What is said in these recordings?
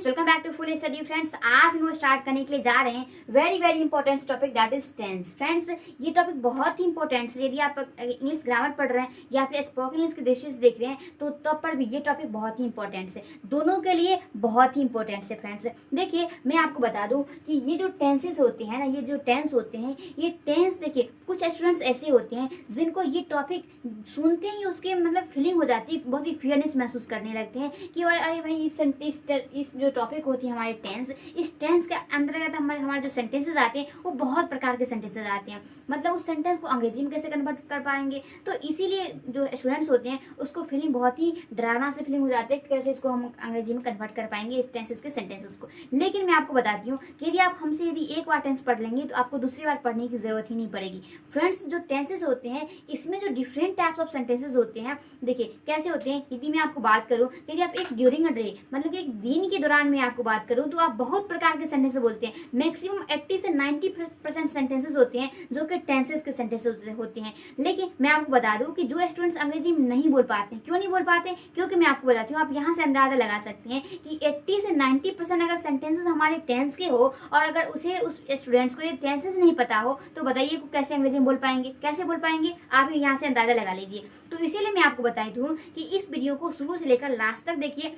Friends, welcome back to full study friends. आज हम start करने के लिए जा रहे हैं very very important topic that is tense. Friends, ये टॉपिक बहुत ही इंपॉर्टेंट है। यदि आप इंग्लिश ग्रामर पढ़ रहे हैं या फिर स्पोकन इंग्लिश के दृष्टि से देख रहे हैं तो तब पर भी ये टॉपिक बहुत ही इंपॉर्टेंट है, दोनों के लिए बहुत ही इंपॉर्टेंट है। फ्रेंड्स देखिए, मैं आपको बता दूं कि ये जो टेंसेस होते हैं ना, ये जो टेंस होते हैं, ये टेंस देखिए कुछ स्टूडेंट्स ऐसे होते हैं जिनको ये टॉपिक सुनते ही उसके मतलब फीलिंग हो जाती है, बहुत ही फियरनेस महसूस करने लगते हैं कि अरे भाई इस जो टॉपिक होती है हमारे टेंस, इस टेंस के अंतर्गत हमारे जो सेंटेंसेस आते हैं वो बहुत प्रकार के सेंटेंसेस आते हैं। मतलब उस सेंटेंस को अंग्रेजी में कैसे कन्वर्ट कर पाएंगे, तो इसीलिए जो स्टूडेंट्स होते हैं उसको फीलिंग बहुत ही डरावना से फीलिंग हो जाती है कैसे इसको हम अंग्रेजी में कन्वर्ट कर पाएंगे इस टेंसेस के सेंटेंसेस को। लेकिन मैं आपको बताती हूँ कि यदि आप हमसे यदि एक बार टेंस पढ़ लेंगे तो आपको दूसरी बार पढ़ने की जरूरत ही नहीं पड़ेगी। फ्रेंड्स, जो टेंसेस होते हैं इसमें जो डिफरेंट टाइप्स ऑफ सेंटेंसेस होते हैं, देखिए कैसे होते हैं। यदि मैं आपको बात करूँ, यदि आप एक ड्यूरिंग अ डे मतलब एक दिन के दौरान मैं आपको बात करूं तो आप बहुत प्रकार के सेंटेंस बोलते हैं। मैक्सिमम 80 से 90% सेंटेंसेस होते हैं जो कि टेंसेस के सेंटेंसेस होते हैं। लेकिन मैं आपको बता दूं कि जो स्टूडेंट्स अंग्रेजी में नहीं बोल पाते, क्यों नहीं बोल पाते, क्योंकि मैं आपको बताती हूँ, आप यहाँ से अंदाजा लगा सकते हैं कि 80 से 90% अगर सेंटेंसेस हमारे टेंस के हो और अगर उस स्टूडेंट्स को ये टेंसेस नहीं पता हो तो बताइए को कैसे अंग्रेजी में बोल पाएंगे, कैसे बोल पाएंगे, आप यहाँ से अंदाजा लगा लीजिए। तो इसीलिए मैं आपको बताई दूँ कि इस वीडियो को शुरू से लेकर लास्ट तक देखिए।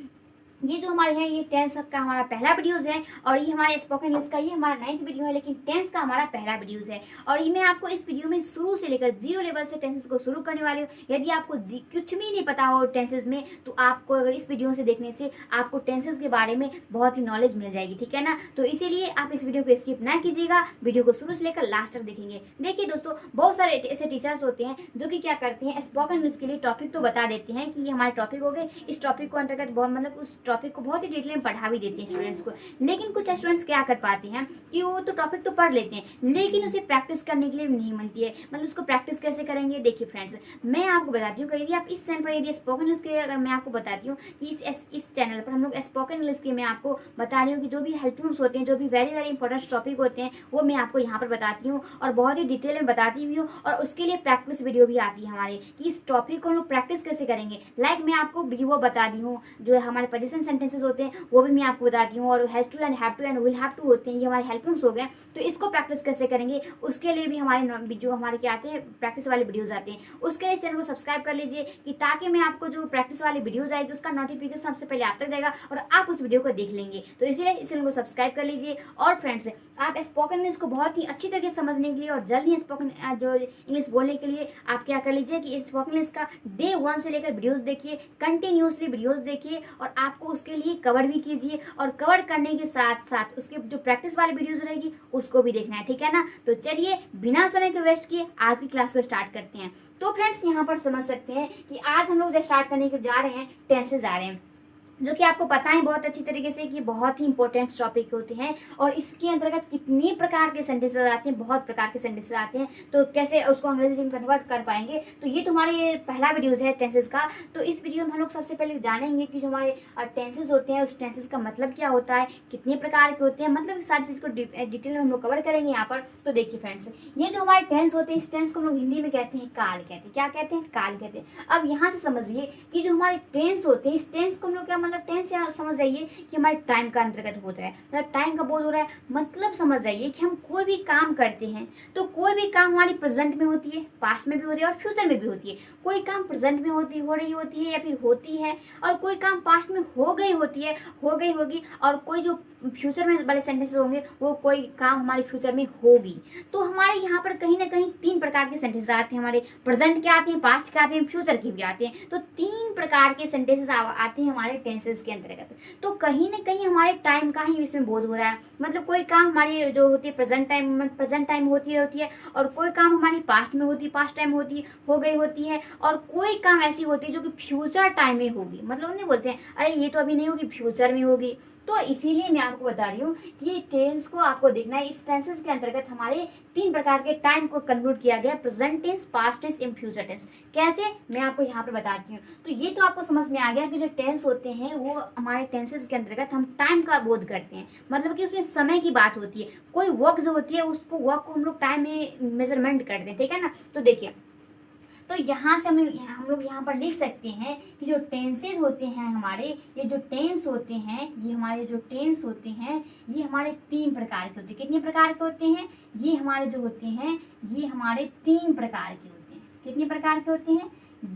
ये जो हमारे है ये टेंस का हमारा पहला वीडियोज़ है और ये हमारे स्पोकन इंग्लिश का ये हमारा 9th वीडियो है, लेकिन टेंस का हमारा पहला वीडियोज़ है। और ये मैं आपको इस वीडियो में शुरू से लेकर 0 लेवल से टेंसेस को शुरू करने वाली हूँ। यदि आपको कुछ भी नहीं पता हो टेंसेस में तो आपको अगर इस वीडियो से देखने से आपको टेंसेस के बारे में बहुत ही नॉलेज मिल जाएगी, ठीक है ना। तो इसीलिए आप इस वीडियो को स्किप ना कीजिएगा, वीडियो को शुरू से लेकर लास्ट तक देखेंगे। देखिए दोस्तों, बहुत सारे ऐसे टीचर्स होते हैं जो कि क्या करते हैं, स्पोकन इंग्लिश के लिए टॉपिक तो बता देते हैं कि ये हमारे टॉपिक हो गए, इस टॉपिक को अंतर्गत बहुत मतलब उस टॉपिक को बहुत ही डिटेल में पढ़ा भी देते हैं स्टूडेंट्स को। लेकिन कुछ स्टूडेंट्स क्या कर पाते हैं कि वो तो टॉपिक तो पढ़ लेते हैं लेकिन उसे प्रैक्टिस करने के लिए नहीं मिलती है। मतलब उसको प्रैक्टिस कैसे करेंगे, देखिए फ्रेंड्स, मैं आपको बताती हूँ कि यदि आप इस चैनल पर यदि स्पोकन इंग्लिश के अगर मैं आपको बताती हूँ कि इस चैनल पर हम लोग स्पोकन इंग्लिश के मैं आपको बता रही हूँ कि जो भी हेल्पफुल्स होते हैं, जो भी वेरी वेरी इंपॉर्टेंट टॉपिक होते हैं वो मैं आपको यहाँ पर बताती हूँ और बहुत ही डिटेल में बताती भी हूँ। और उसके लिए प्रैक्टिस वीडियो भी आती है हमारे कि इस टॉपिक को हम लोग प्रैक्टिस कैसे करेंगे। लाइक मैं आपको वो बता दी हूँ, जो हमारे पोजीशन सेंटेंसेस होते हैं वो भी मैं आपको बताती हूँ, और has to and have to and will have to होते हैं, ये हमारे हेल्पफुल्स हो गए। तो इसको प्रैक्टिस कैसे करेंगे उसके लिए भी हमारे जो हमारे क्या आते हैं प्रैक्टिस वाले वीडियोज आते हैं, उसके लिए चैनल को सब्सक्राइब कर लीजिए कि ताकि मैं आपको जो प्रैक्टिस वाली वीडियोज आएगी उसका नोटिफिकेशन सबसे पहले आप तक जाएगा और आप उस वीडियो को देख लेंगे। तो इसीलिए इस चैनल को सब्सक्राइब कर लीजिए। और फ्रेंड्स, आप स्पोकन इंग्लिश को बहुत ही अच्छी तरीके से समझने के लिए और जल्द ही स्पोकन जो इंग्लिश बोलने के लिए आप क्या कर लीजिए कि स्पोकन इंग्लिश का डे 1 से लेकर वीडियोज देखिए, कंटिन्यूसली वीडियोज देखिए और आपको उसके लिए कवर भी कीजिए और कवर करने के साथ साथ उसके जो प्रैक्टिस वाली वीडियोज रहेगी उसको भी देखना है, ठीक है ना। तो चलिए बिना समय को वेस्ट किए आज की क्लास को स्टार्ट करते हैं। तो फ्रेंड्स, यहाँ पर समझ सकते हैं कि आज हम लोग जो स्टार्ट करने के जा रहे हैं टेंसेस आ रहे हैं, जो कि आपको पता है बहुत अच्छी तरीके से कि बहुत ही इंपॉर्टेंट टॉपिक होते हैं और इसके अंतर्गत कितने प्रकार के सेंटेंसेस आते हैं, बहुत प्रकार के सेंटेंसेस आते हैं। तो कैसे उसको अंग्रेजी में कन्वर्ट कर पाएंगे, तो ये तुम्हारे ये पहला वीडियोज है टेंसेस का। तो इस वीडियो में हम लोग सबसे पहले जानेंगे कि जो हमारे टेंसेस होते हैं उस टेंसेस का मतलब क्या होता है, कितने प्रकार के होते हैं, मतलब सारी चीज़ को डिटेल में हम लोग कवर करेंगे यहाँ पर। तो देखिए फ्रेंड्स, ये जो हमारे टेंस होते हैं इस टेंस को हम लोग हिंदी में कहते हैं काल कहते हैं। क्या कहते हैं, काल कहते हैं। अब यहाँ से समझिए कि जो हमारे टेंस होते हैं इस टेंस को हम लोग क्या मतलब टेंस यहाँ समझ जाइए कि हमारे टाइम का अंतर्गत होता है, मतलब टाइम का बोध हो रहा है। मतलब समझ जाइए कि हम कोई भी काम करते हैं तो कोई भी काम हमारी प्रेजेंट में होती है, पास्ट में भी होती है और फ्यूचर में भी होती है। कोई काम प्रेजेंट में हो रही होती है या फिर होती है, और कोई काम पास्ट में हो गई होती है, हो गई होगी, और कोई जो फ्यूचर में बड़े सेंटेंसेस होंगे वो कोई काम हमारे फ्यूचर में होगी। तो हमारे यहाँ पर कहीं ना कहीं 3 प्रकार के सेंटेंसेस आते हैं, हमारे प्रेजेंट के आते हैं, पास्ट के आते हैं, फ्यूचर के भी आते हैं। तो 3 प्रकार के सेंटेंसेस आते हैं हमारे टेंसेस के अंतर्गत। तो कहीं ना कहीं हमारे टाइम का ही इसमें बोध हो रहा है। मतलब कोई काम हमारी जो होती है प्रेजेंट टाइम होती है और कोई काम हमारी पास्ट में होती है, पास्ट टाइम हो गई होती है, और कोई काम ऐसी होती है जो कि फ्यूचर टाइम में होगी। मतलब नहीं बोलते हैं अरे ये तो अभी नहीं होगी, फ्यूचर में होगी। तो इसीलिए मैं आपको बता रही हूँ कि ये टेंस को आपको देखना है। इस टेंसेस के अंतर्गत हमारे 3 प्रकार के टाइम को कन्वर्ट किया गया, present tense, past tense and future tense. कैसे, मैं आपको यहाँ पर बताती हूँ। तो ये तो आपको समझ में आ गया कि जो टेंस होते हैं वो हमारे टेंसेस के अंतर्गत हम टाइम का बोध करते हैं, मतलब कि उसमें समय की बात होती है। कोई वर्क जो होती है उसको वर्क को हम लोग टाइम में मेजरमेंट करते हैं, ठीक है ना। तो देखिए, तो यहाँ से हम लोग यहाँ पर लिख सकते हैं कि जो टेंसेज होते हैं हमारे, ये जो टेंस होते हैं, ये हमारे जो टेंस होते हैं ये हमारे 3 प्रकार के होते हैं। कितने प्रकार के होते हैं? ये हमारे जो होते हैं ये हमारे 3 प्रकार के होते हैं। कितने प्रकार के होते हैं?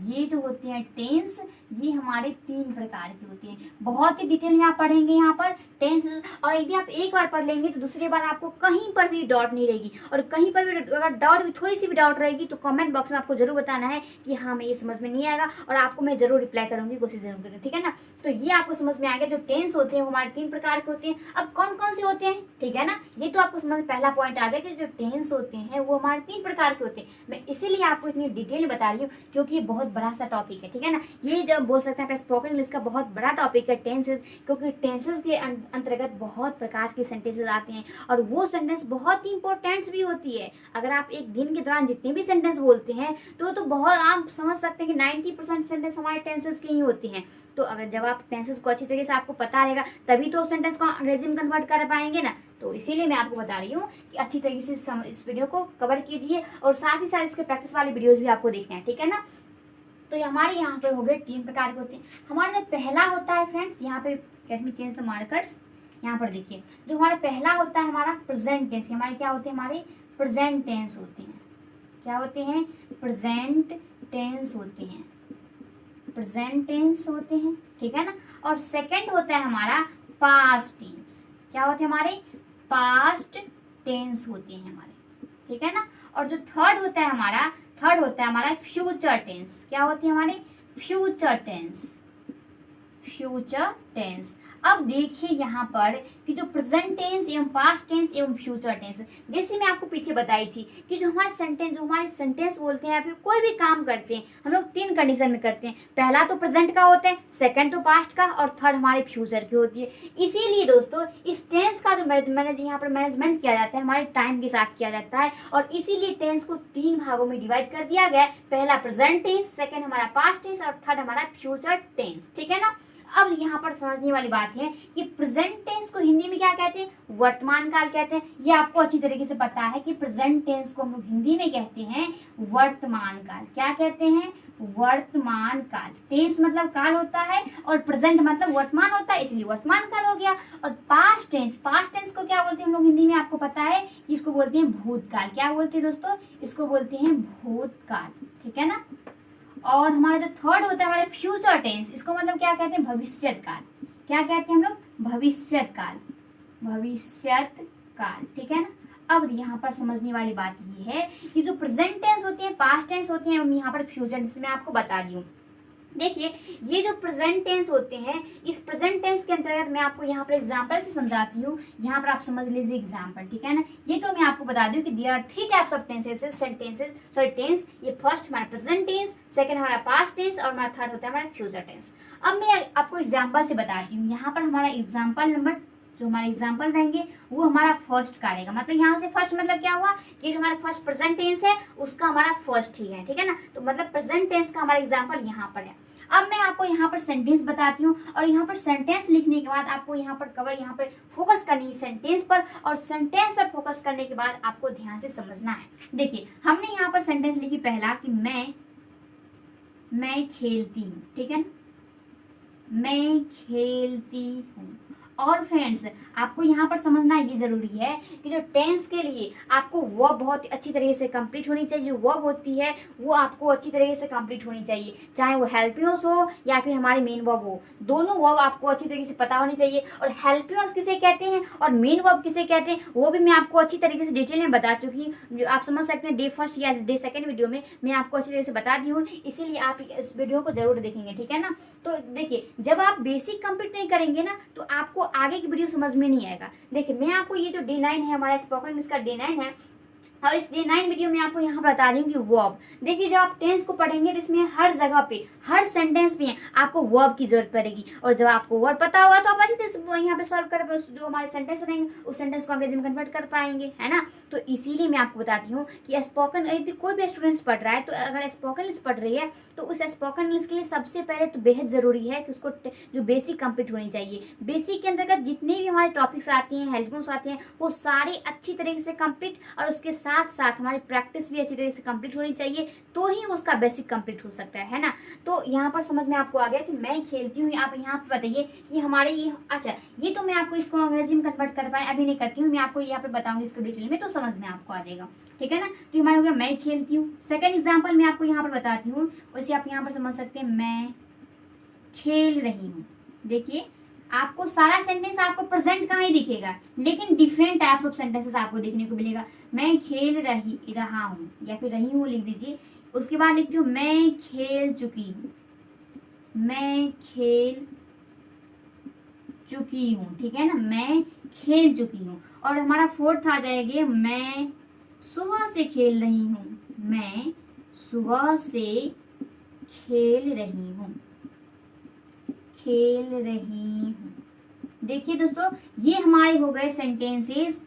ये जो होते हैं टेंस ये हमारे 3 प्रकार के होते हैं। बहुत ही डिटेल में आप पढ़ेंगे यहाँ पर टेंस, और यदि आप एक बार पढ़ लेंगे तो दूसरी बार आपको कहीं पर भी डाउट नहीं रहेगी। और कहीं पर भी अगर डाउट भी थोड़ी सी भी डाउट रहेगी तो कमेंट बॉक्स में आपको जरूर बताना है कि हाँ मैं ये समझ में नहीं आएगा, और आपको मैं जरूर रिप्लाई करूँगी, कोशिश जरूर करूँगी, ठीक है ना। तो ये आपको समझ में आ गया, जो टेंस होते हैं वो हमारे 3 प्रकार के होते हैं। अब कौन कौन से होते हैं, ठीक है ना, ये तो आपको समझ पहला पॉइंट आ गया कि जो टेंस होते हैं वो हमारे 3 प्रकार के होते हैं। मैं इसीलिए आपको इतनी डिटेल में बता रही हूँ क्योंकि ये बहुत बड़ा सा टॉपिक है, ठीक है ना। ये जब बोल सकते हैं स्पोकन इंग्लिश का बहुत बड़ा टॉपिक है टेंसेस, क्योंकि टेंसेस के अंतर्गत बहुत प्रकार के सेंटेंसेस आते हैं और वो सेंटेंस बहुत ही इंपॉर्टेंट भी होती है। अगर आप एक दिन के दौरान जितने भी सेंटेंस बोलते हैं तो बहुत आप समझ सकते हैं कि 90% सेंटेंस हमारे टेंसेस के ही होते हैं। तो अगर जब आप टेंसेस को अच्छी तरीके से आपको पता रहेगा तभी तो सेंटेंस को अंग्रेजी में कन्वर्ट कर पाएंगे ना। तो इसीलिए मैं आपको बता रही हूँ कि अच्छी तरीके से इस वीडियो को कवर कीजिए, और साथ ही साथ इसके प्रैक्टिस वाले वीडियोज भी आपको देखने हैं, ठीक है ना। तो ये हमारे यहाँ पे हो गए 3 प्रकार के होते हैं। हमारा जो पहला होता है फ्रेंड्स, यहाँ पे let me change the markers, यहाँ पर देखिए जो हमारा पहला होता है हमारा प्रेजेंट टेंस। हमारे क्या होते हैं? हमारे प्रेजेंट टेंस होते हैं। क्या होते हैं? प्रेजेंट टेंस होते हैं, प्रेजेंट टेंस होते हैं, ठीक है ना। और सेकंड होता है हमारा पास्ट टेंस। क्या होते हैं? हमारे पास्ट टेंस होते हैं हमारे, ठीक है ना। और जो थर्ड होता है हमारा फ्यूचर टेंस। क्या होते हैं? हमारे फ्यूचर टेंस, फ्यूचर टेंस। अब देखिए यहाँ पर कि जो प्रेजेंट टेंस एवं पास्ट टेंस एवं फ्यूचर टेंस, जैसे मैं आपको पीछे बताई थी कि जो हमारे सेंटेंस बोलते हैं या फिर कोई भी काम करते हैं हम लोग 3 कंडीशन में करते हैं। पहला तो प्रेजेंट का होता है, सेकंड तो पास्ट का, और थर्ड हमारे फ्यूचर की होती है। इसीलिए दोस्तों इस टेंस का जो यहाँ पर मैनेजमेंट किया जाता है हमारे टाइम के साथ किया जाता है, और इसीलिए टेंस को 3 भागों में डिवाइड कर दिया गया है। पहला प्रेजेंट टेंस, सेकंड हमारा पास्ट टेंस, और थर्ड हमारा फ्यूचर टेंस, ठीक है ना। अब यहाँ पर समझने वाली बात है कि प्रेजेंट टेंस को हिंदी में क्या कहते हैं? वर्तमान काल कहते हैं। ये आपको अच्छी तरीके से पता है कि प्रेजेंट टेंस को हम लोग हिंदी में कहते हैं वर्तमान काल। क्या कहते हैं? वर्तमान काल। टेंस मतलब काल होता है और प्रेजेंट मतलब वर्तमान होता है, इसलिए वर्तमान काल हो गया। और पास्ट टेंस को क्या बोलते हैं हम लोग हिंदी में? आपको पता है कि इसको बोलते हैं भूतकाल। क्या बोलते हैं दोस्तों? इसको बोलते हैं भूतकाल, ठीक है ना। और हमारा जो थर्ड होता है हमारे फ्यूचर टेंस, इसको मतलब क्या कहते हैं? भविष्यत काल। क्या कहते हैं हम लोग? भविष्यत काल, भविष्यत काल, ठीक है ना। अब यहाँ पर समझने वाली बात ये है कि जो प्रेजेंट टेंस होते हैं, पास्ट टेंस होते हैं, यहाँ पर फ्यूचर टेंस मैं आपको बता रही हूँ। देखिए ये जो प्रेजेंट टेंस होते हैं, इस प्रेजेंट टेंस के अंतर्गत मैं आपको यहाँ पर एग्जांपल से समझाती हूँ। यहाँ पर आप समझ लीजिए एग्जांपल, ठीक है ना। ये तो मैं आपको बता दूँ कि there are 3 types of tense. ये फर्स्ट हमारा प्रेजेंट टेंस, सेकंड हमारा पास्ट टेंस, और हमारा थर्ड होता है हमारा फ्यूचर टेंस। अब मैं आपको एग्जाम्पल से बताती हूँ। यहाँ पर हमारा एग्जाम्पल नंबर जो हमारे एग्जाम्पल रहेंगे वो हमारा फर्स्ट का रहेगा। मतलब यहाँ से फर्स्ट मतलब क्या हुआ कि जो हमारा फर्स्ट प्रेजेंट टेंस है उसका हमारा फर्स्ट ही है, ठीक है ना। तो मतलब प्रेजेंट टेंस का हमारा एग्जाम्पल यहाँ पर है। अब मैं आपको यहाँ पर सेंटेंस बताती हूँ, और यहाँ पर सेंटेंस लिखने के बाद आपको यहाँ पर फोकस करनी है सेंटेंस पर, और सेंटेंस पर फोकस करने के बाद आपको ध्यान से समझना है। देखिए हमने यहाँ पर सेंटेंस लिखी पहला कि मैं खेलती हूँ, ठीक है ना, मैं खेलती हूँ। और फ्रेंड्स आपको यहाँ पर समझना ये जरूरी है कि जो टेंस के लिए आपको वर्ब बहुत अच्छी तरीके से कंप्लीट होनी चाहिए। जो वर्ब होती है वो आपको अच्छी तरीके से कंप्लीट होनी चाहिए, चाहे वो हेल्पिंग्स हो या फिर हमारी मेन वर्ब हो। दोनों वर्ब आपको अच्छी तरीके से पता होनी चाहिए। और हेल्पिंग्स किसे कहते हैं और मेन वर्ब किसे कहते हैं वो भी मैं आपको अच्छी तरीके से डिटेल में बता चुकी हूँ। आप समझ सकते हैं डे फर्स्ट या डे सेकेंड वीडियो में मैं आपको अच्छी तरीके से बता दी हूँ, इसीलिए आप इस वीडियो को जरूर देखेंगे, ठीक है ना। तो देखिए जब आप बेसिक कंप्लीट नहीं करेंगे ना तो आपको आगे की वीडियो समझ में नहीं आएगा। देखिए मैं आपको ये जो डे 9 है हमारा स्पोकन इंग्लिश का डे 9 है, और इस डे 9 वीडियो में आपको यहाँ बता रही हूँ कि वर्ब। देखिए जब आप टेंस को पढ़ेंगे तो इसमें हर जगह पे हर सेंटेंस में आपको वर्ब की जरूरत पड़ेगी, और जब आपको वर्ब पता होगा तो आप अच्छे से यहाँ पे सॉल्व कर जो हमारे सेंटेंस रहेंगे उस सेंटेंस को अंग्रेजी में कन्वर्ट कर पाएंगे, है ना। तो इसीलिए मैं आपको बताती हूँ कि स्पोकन यदि कोई भी स्टूडेंट्स पढ़ रहा है तो अगर स्पोकन इंग्लिश पढ़ रही है तो उस स्पोकन इंग्लिश के लिए सबसे पहले तो बेहद ज़रूरी है कि उसको जो बेसिक कंप्लीट होनी चाहिए। बेसिक के अंतर्गत जितने भी हमारे टॉपिक्स आते हैं, हेल्पिंग्स आते हैं, वो सारे अच्छी तरीके से कंप्लीट और उसके साथ साथ हमारी प्रैक्टिस भी अच्छी तरीके से कंप्लीट होनी चाहिए, तो ही उसका बेसिक कंप्लीट हो सकता है ना। तो यहाँ पर समझ में आपको आ गया कि मैं खेलती हूँ। आप यहाँ पर बताइए ये हमारे ये, अच्छा ये तो मैं आपको इसको अंग्रेजी में कन्वर्ट कर पाए अभी नहीं करती हूँ, मैं आपको यहाँ पर बताऊंगी इसको डिटेल में, तो समझ में आपको आ जाएगा, ठीक है ना। तो हमारा हो गया मैं खेलती हूँ। सेकेंड एग्जाम्पल मैं आपको यहाँ पर बताती हूँ, वैसे आप यहाँ पर समझ सकते हैं मैं खेल रही हूँ। देखिए आपको सारा सेंटेंस आपको प्रेजेंट का ही दिखेगा, लेकिन डिफरेंट टाइप्स ऑफ सेंटेंसेस आपको देखने को मिलेगा। मैं खेल रहा हूँ या फिर रही हूँ लिख दीजिए, उसके बाद लिख दो मैं खेल चुकी हूँ, मैं खेल चुकी हूँ, ठीक है ना, मैं खेल चुकी हूँ। और हमारा फोर्थ आ जाएगा मैं सुबह से खेल रही हूँ, मैं सुबह से खेल रही हूँ, खेल रही हूँ। देखिए दोस्तों ये हमारे हो गए सेंटेंसेस,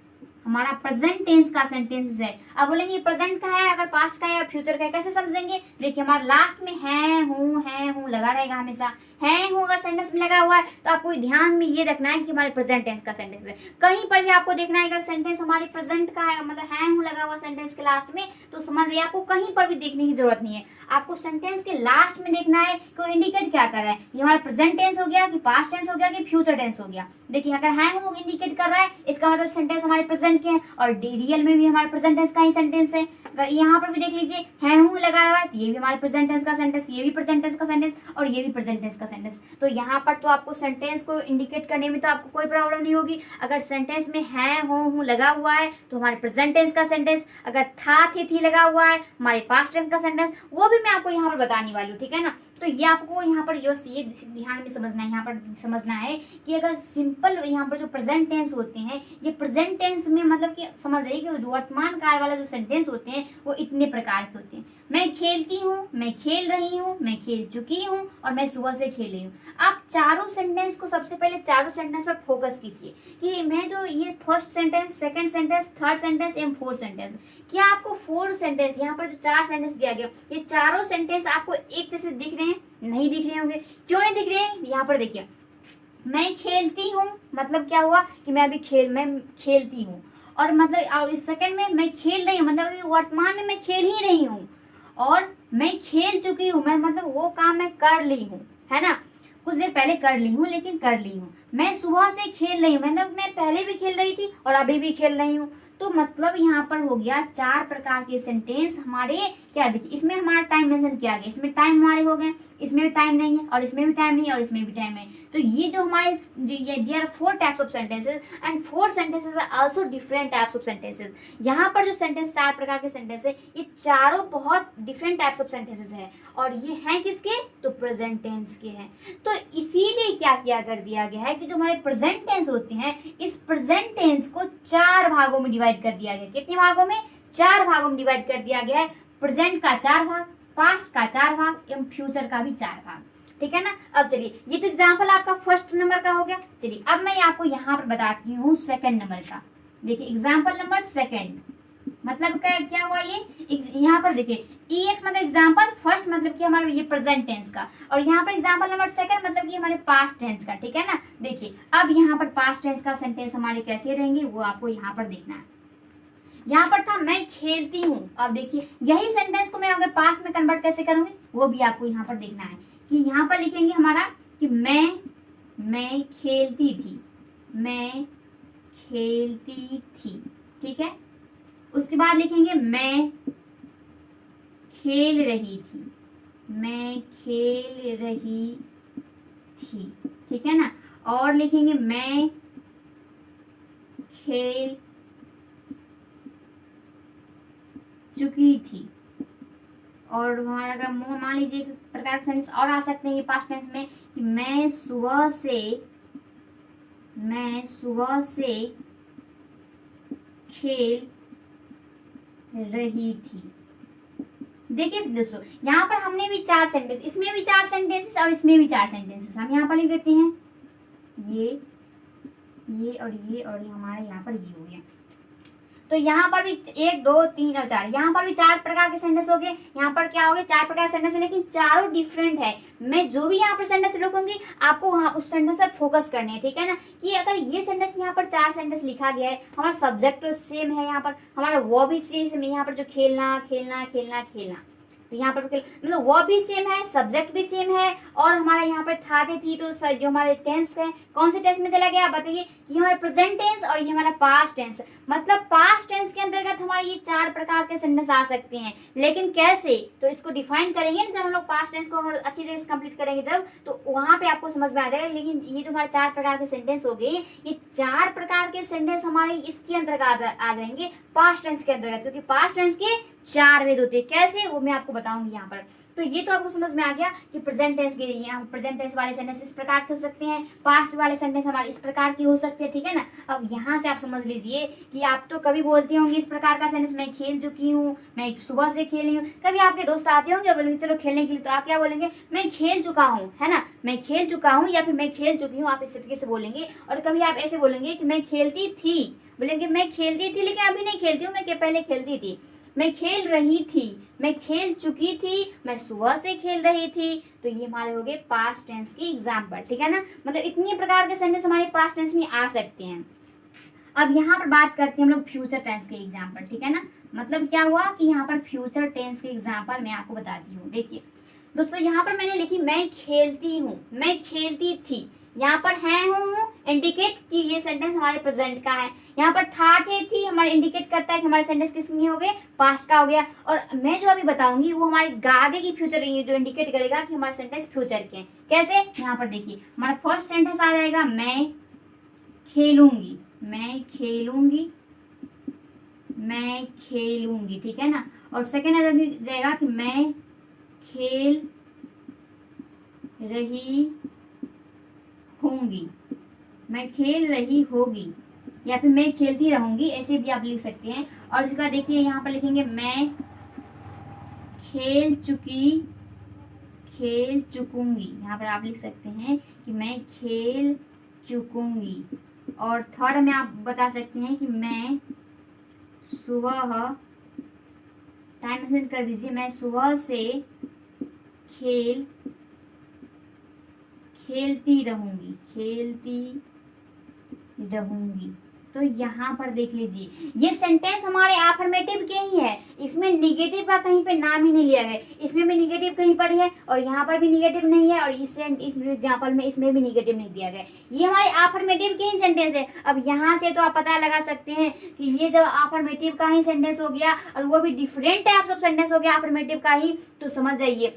हमारा प्रेजेंट टेंस का सेंटेंस है। अब बोलेंगे प्रेजेंट का है, अगर पास्ट का है या फ्यूचर का है, कैसे समझेंगे। देखिए हमारा लास्ट में है हूँ लगा रहेगा हमेशा। है हूँ अगर सेंटेंस में लगा हुआ है तो आपको ध्यान में ये रखना है कि हमारे प्रेजेंट टेंस का सेंटेंस है। कहीं पर भी आपको देखना है अगर सेंटेंस हमारे प्रेजेंट का है, मतलब है हूँ लगा हुआ सेंटेंस के लास्ट में, तो समझिए आपको कहीं पर भी देखने की जरूरत नहीं है। आपको सेंटेंस के लास्ट में देखना है कि वो इंडिकेट क्या कर रहा है, ये हमारा प्रेजेंट टेंस हो गया कि पास्ट टेंस हो गया कि फ्यूचर टेंस हो गया। देखिए अगर है हूँ इंडिकेट कर रहा है, इसका मतलब सेंटेंस हमारे प्रेजेंट के है, और रियल में भी हमारे प्रेजेंट टेंस का ही सेंटेंस है। अगर यहाँ पर भी देख लीजिए है हूँ लगा हुआ है, ये भी हमारे प्रेजेंट टेंस का सेंटेंस, ये भी प्रेजेंट टेंस का सेंटेंस, और ये भी प्रेजेंट टेंस का सेंटेंस। तो यहाँ पर तो आपको सेंटेंस को इंडिकेट करने में तो आपको कोई प्रॉब्लम नहीं होगी। अगर सेंटेंस में है हूँ लगा हुआ है तो हमारे प्रेजेंट टेंस का सेंटेंस, अगर था थी लगा हुआ है हमारे पास्ट टेंस का सेंटेंस, वो भी मैं आपको यहाँ पर बताने वाली हूँ, ठीक है ना। तो ये आपको यहाँ पर ये ध्यान में समझना है, यहाँ पर समझना है कि अगर सिंपल यहाँ पर जो प्रेजेंट टेंस होते हैं, ये प्रेजेंट टेंस में मतलब कि समझ रही कि वर्तमान काल वाला जो सेंटेंस होते हैं वो इतने प्रकार के होते हैं। मैं खेलती हूँ, मैं खेल रही हूँ, मैं खेल चुकी हूँ, और मैं सुबह से खेल रही हूँ। आप चारों सेंटेंस को सबसे पहले चारों सेंटेंस पर फोकस कीजिए कि मैं जो ये first sentence, second sentence, third sentence and fourth sentence, क्या आपको फोर्थ सेंटेंस यहाँ पर जो चार सेंटेंस दिया गया, ये चारों सेंटेंस आपको एक जैसे दिख रहे हैं? नहीं दिख रहे होंगे। क्यों नहीं दिख रहे हैं? यहाँ पर देखिए मैं खेलती हूँ मतलब क्या हुआ कि मैं खेलती हूँ, और मतलब और इस सेकंड में मैं खेल रही हूँ मतलब अभी वर्तमान में मैं खेल ही रही हूँ, और मैं खेल चुकी हूँ मैं मतलब वो काम मैं कर ली हूँ, है ना, कुछ देर पहले कर ली हूँ लेकिन कर ली हूँ। मैं सुबह से खेल रही हूँ मतलब मैं पहले भी खेल रही थी और अभी भी खेल रही हूँ। तो मतलब यहाँ पर हो गया चार प्रकार के सेंटेंस हमारे। क्या देखिए इसमें हमारा टाइम मेंशन किया गया, इसमें टाइम हमारे हो गए, इसमें भी टाइम नहीं है, और इसमें भी टाइम नहीं है, और इसमें भी टाइम है। तो ये जो हमारे there are 4 types of sentences and 4 sentences are also different types of sentences. यहाँ पर जो सेंटेंस चार प्रकार के सेंटेंस है, ये चारों बहुत डिफरेंट टाइप्स ऑफ सेंटेंसेस है, और ये हैं किसके? तो प्रेजेंट टेंस के हैं। तो इसीलिए क्या किया कर दिया गया है कि जो हमारे प्रेजेंट टेंस होते हैं, इस प्रेजेंट टेंस को 4 भागों में डिवाइड कर दिया गया। कितने भागों में? 4 भागों में डिवाइड कर दिया गया है। प्रेजेंट का 4 भाग, पास्ट का 4 भाग एवं फ्यूचर का भी 4 भाग, ठीक है ना। अब चलिए ये तो एग्जाम्पल आपका फर्स्ट नंबर का हो गया। चलिए अब मैं आपको यहाँ पर बताती हूँ सेकंड नंबर का। देखिए एग्जाम्पल नंबर सेकंड मतलब क्या हुआ, ये यहाँ पर देखिए EX मतलब एग्जाम्पल, फर्स्ट मतलब कि हमारे ये प्रेजेंट टेंस का, और यहाँ पर एग्जाम्पल नंबर सेकंड मतलब कि हमारे पास्ट टेंस का, ठीक है ना। देखिए अब यहाँ पर पास्ट टेंस का सेंटेंस हमारे कैसे रहेंगे वो आपको यहाँ पर देखना है। यहाँ पर था मैं खेलती हूँ, अब देखिए यही सेंटेंस को मैं अगर पास्ट में कन्वर्ट कैसे करूंगी वो भी आपको यहाँ पर देखना है। कि यहाँ पर लिखेंगे हमारा कि मैं खेलती थी, मैं खेलती थी, ठीक है। उसके बाद लिखेंगे मैं खेल रही थी, मैं खेल रही थी, ठीक है ना। और लिखेंगे मैं खेल चुकी थी। और हमारा अगर मान लीजिए एक प्रकार के सेंटेंस और आ सकते हैं ये पास्ट टेंस में कि मैं सुबह से खेल रही थी। देखिए दोस्तों यहाँ पर हमने भी 4 सेंटेंस, इसमें भी 4 सेंटेंसेस और इसमें भी 4 सेंटेंसेस हम यहाँ पर लिख देते हैं। ये और ये और हमारा यहाँ पर ये हो गया। तो यहाँ पर भी 1 2 3 और 4, यहाँ पर भी 4 प्रकार के सेंटेंस हो गए। यहाँ पर क्या हो गए, 4 प्रकार के सेंटेंस है, लेकिन चारों डिफरेंट है। मैं जो भी यहाँ पर सेंटेंस लिखूंगी आपको वहाँ उस सेंटेंस पर फोकस करनी है, ठीक है ना। कि अगर ये सेंटेंस यहाँ पर 4 सेंटेंस लिखा गया है, हमारा सब्जेक्ट तो सेम है, यहाँ पर हमारा वो भी सेम है, यहाँ पर जो खेलना खेलना खेलना खेलना, तो यहाँ पर मतलब वो भी सेम है, सब्जेक्ट भी सेम है, और हमारा यहाँ पर था थी, तो जो हमारे टेंस है कौन से टेंस में चला गया बताइए, ये हमारा प्रेजेंट टेंस और ये हमारा पास्ट टेंस। मतलब पास्ट टेंस के अंतर्गत हमारे ये 4 प्रकार के सेंटेंस आ सकते हैं, लेकिन कैसे, तो इसको डिफाइन करेंगे ना जब हम लोग पास्ट टेंस को अगर अच्छी तरह से कंप्लीट करेंगे जब, तो वहाँ पे आपको समझ में आ जाएगा। लेकिन ये जो हमारे 4 प्रकार के सेंटेंस हो गए, ये 4 प्रकार के सेंटेंस हमारे इसके अंतर्गत आ जाएंगे, पास्ट टेंस के अंतर्गत, क्योंकि पास्ट टेंस के 4 वेद होते हैं। कैसे, वो मैं आपको बताऊंगी यहाँ पर। तो ये तो आपको समझ में आ गया कि प्रेजेंट टेंस के यहाँ प्रेजेंट टेंस वाले सेंटेंस इस प्रकार के हो सकते हैं, पास्ट वाले सेंटेंस हमारे इस प्रकार की हो सकते हैं, ठीक है ना। अब यहाँ से आप समझ लीजिए कि आप तो कभी बोलते होंगे इस प्रकार का सेंटेंस, मैं खेल चुकी हूँ, मैं सुबह से खेली हूँ। कभी आपके दोस्त आते होंगे बोलेंगे चलो खेलने के लिए, तो आप क्या बोलेंगे, मैं खेल चुका हूँ, है ना, मैं खेल चुका हूँ, या फिर मैं खेल चुकी हूँ, आप इस तरीके से बोलेंगे। और कभी आप ऐसे बोलेंगे कि मैं खेलती थी, बोलेंगे मैं खेलती थी लेकिन अभी नहीं खेलती हूँ, मैं पहले खेलती थी। मैं खेल रही थी, मैं खेल चुकी थी, मैं सुबह से खेल रही थी। तो ये हमारे हो गए पास्ट टेंस के एग्जाम्पल, ठीक है ना। मतलब इतने प्रकार के सेंटेंस हमारे पास्ट टेंस में आ सकते हैं। अब यहाँ पर बात करते हैं हम लोग फ्यूचर टेंस के एग्जाम्पल, ठीक है ना। मतलब क्या हुआ कि यहाँ पर फ्यूचर टेंस के एग्जाम्पल मैं आपको बताती हूँ। देखिए दोस्तों, यहाँ पर मैंने लिखी मैं खेलती हूँ, मैं खेलती थी। यहाँ पर है हूँ इंडिकेट कि ये सेंटेंस हमारे प्रेजेंट का है। यहाँ पर था थे थी हमारे इंडिकेट करता है कि हमारे सेंटेंस किसके हो गए, पास्ट का हो गया। और मैं जो अभी बताऊंगी वो हमारे आगे की फ्यूचर जो इंडिकेट करेगा कि हमारे सेंटेंस फ्यूचर के हैं। कैसे, यहाँ पर देखिए हमारा फर्स्ट सेंटेंस आ जाएगा मैं खेलूंगी, मैं खेलूंगी, मैं खेलूंगी, ठीक है ना। और सेकेंड आ जाएगा कि मैं खेल रही होंगी, मैं खेल रही होगी, या फिर मैं खेलती रहूंगी, ऐसे भी आप लिख सकते हैं। और इसके बाद देखिए यहाँ पर लिखेंगे मैं खेल चुकूंगी, यहाँ पर आप लिख सकते हैं कि मैं खेल चुकूंगी। और थर्ड में आप बता सकते हैं कि मैं सुबह, टाइम मेंशन कर दीजिए, मैं सुबह से खेलती रहूंगी, खेलती रहूंगी। तो यहाँ पर देख लीजिए ये सेंटेंस हमारे अफर्मेटिव के ही है, इसमें निगेटिव का कहीं पे नाम ही नहीं लिया गया। इसमें भी निगेटिव कहीं पर है और यहाँ पर भी निगेटिव नहीं है, और इस एग्जाम्पल में इसमें भी निगेटिव नहीं दिया गया। ये हमारे अफर्मेटिव के ही सेंटेंस है। अब यहाँ से तो आप पता लगा सकते हैं कि ये जब अफर्मेटिव का ही सेंटेंस हो गया और वो भी डिफरेंट टाइप्स ऑफ सेंटेंस हो गया अफर्मेटिव का ही, तो समझ जाइए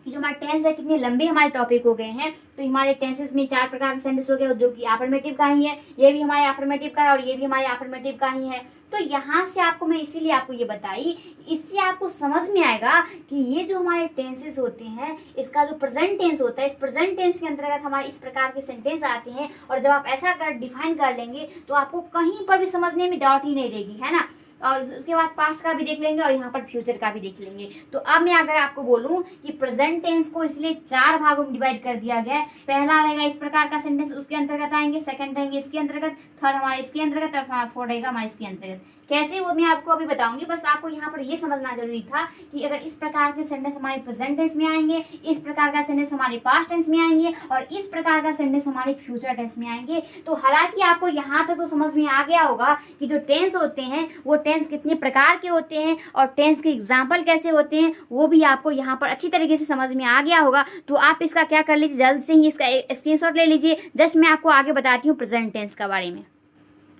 कि जो हमारे टेंस है कितने लंबे हमारे टॉपिक हो गए हैं। तो हमारे टेंसेस में 4 प्रकार के सेंटेंस हो गए जो कि अफर्मेटिव का ही है, ये भी हमारे अफर्मेटिव का है और ये भी हमारे अफर्मेटिव का ही है। तो यहाँ से आपको मैं इसीलिए आपको ये बताई, इससे आपको समझ में आएगा कि ये जो हमारे टेंसेस होते हैं इसका जो प्रेजेंट टेंस होता है, इस प्रेजेंट टेंस के अंतर्गत हमारे इस प्रकार के सेंटेंस आते हैं। और जब आप ऐसा डिफाइन कर लेंगे तो आपको कहीं पर भी समझने में डाउट ही नहीं रहेगी, है ना। और उसके बाद पास्ट का भी देख लेंगे और यहाँ पर फ्यूचर का भी देख लेंगे। तो अब मैं अगर आपको बोलूँ कि प्रेजेंट टेंस को इसलिए 4 भागों में डिवाइड कर दिया गया है। पहला रहेगा इस प्रकार का सेंटेंस, उसके अंतर्गत आएंगे, सेकंड रहेंगे इसके अंतर्गत, थर्ड हमारा इसके अंतर्गत, और फोर्थ रहेगा हमारा इसके अंतर्गत। कैसे वो मैं आपको अभी बताऊंगी, बस आपको यहाँ पर ये समझना जरूरी था कि अगर इस प्रकार के सेंटेंस हमारे प्रेजेंट टेंस में आएंगे, इस प्रकार का सेंटेंस हमारे पास्ट टेंस में आएंगे और इस प्रकार का सेंटेंस हमारे फ्यूचर टेंस में आएंगे। तो हालांकि आपको यहाँ तक तो समझ में आ गया होगा कि जो टेंस होते हैं वो टेंस कितने प्रकार के होते हैं और टेंस के एग्जाम्पल कैसे होते हैं वो भी आपको यहाँ पर अच्छी तरीके से समझ में आ गया होगा। तो आप इसका क्या कर लीजिए, जल्द से ही इसका स्क्रीनशॉट ले लीजिए। जस्ट मैं आपको आगे बताती हूँ प्रेजेंट टेंस के बारे में।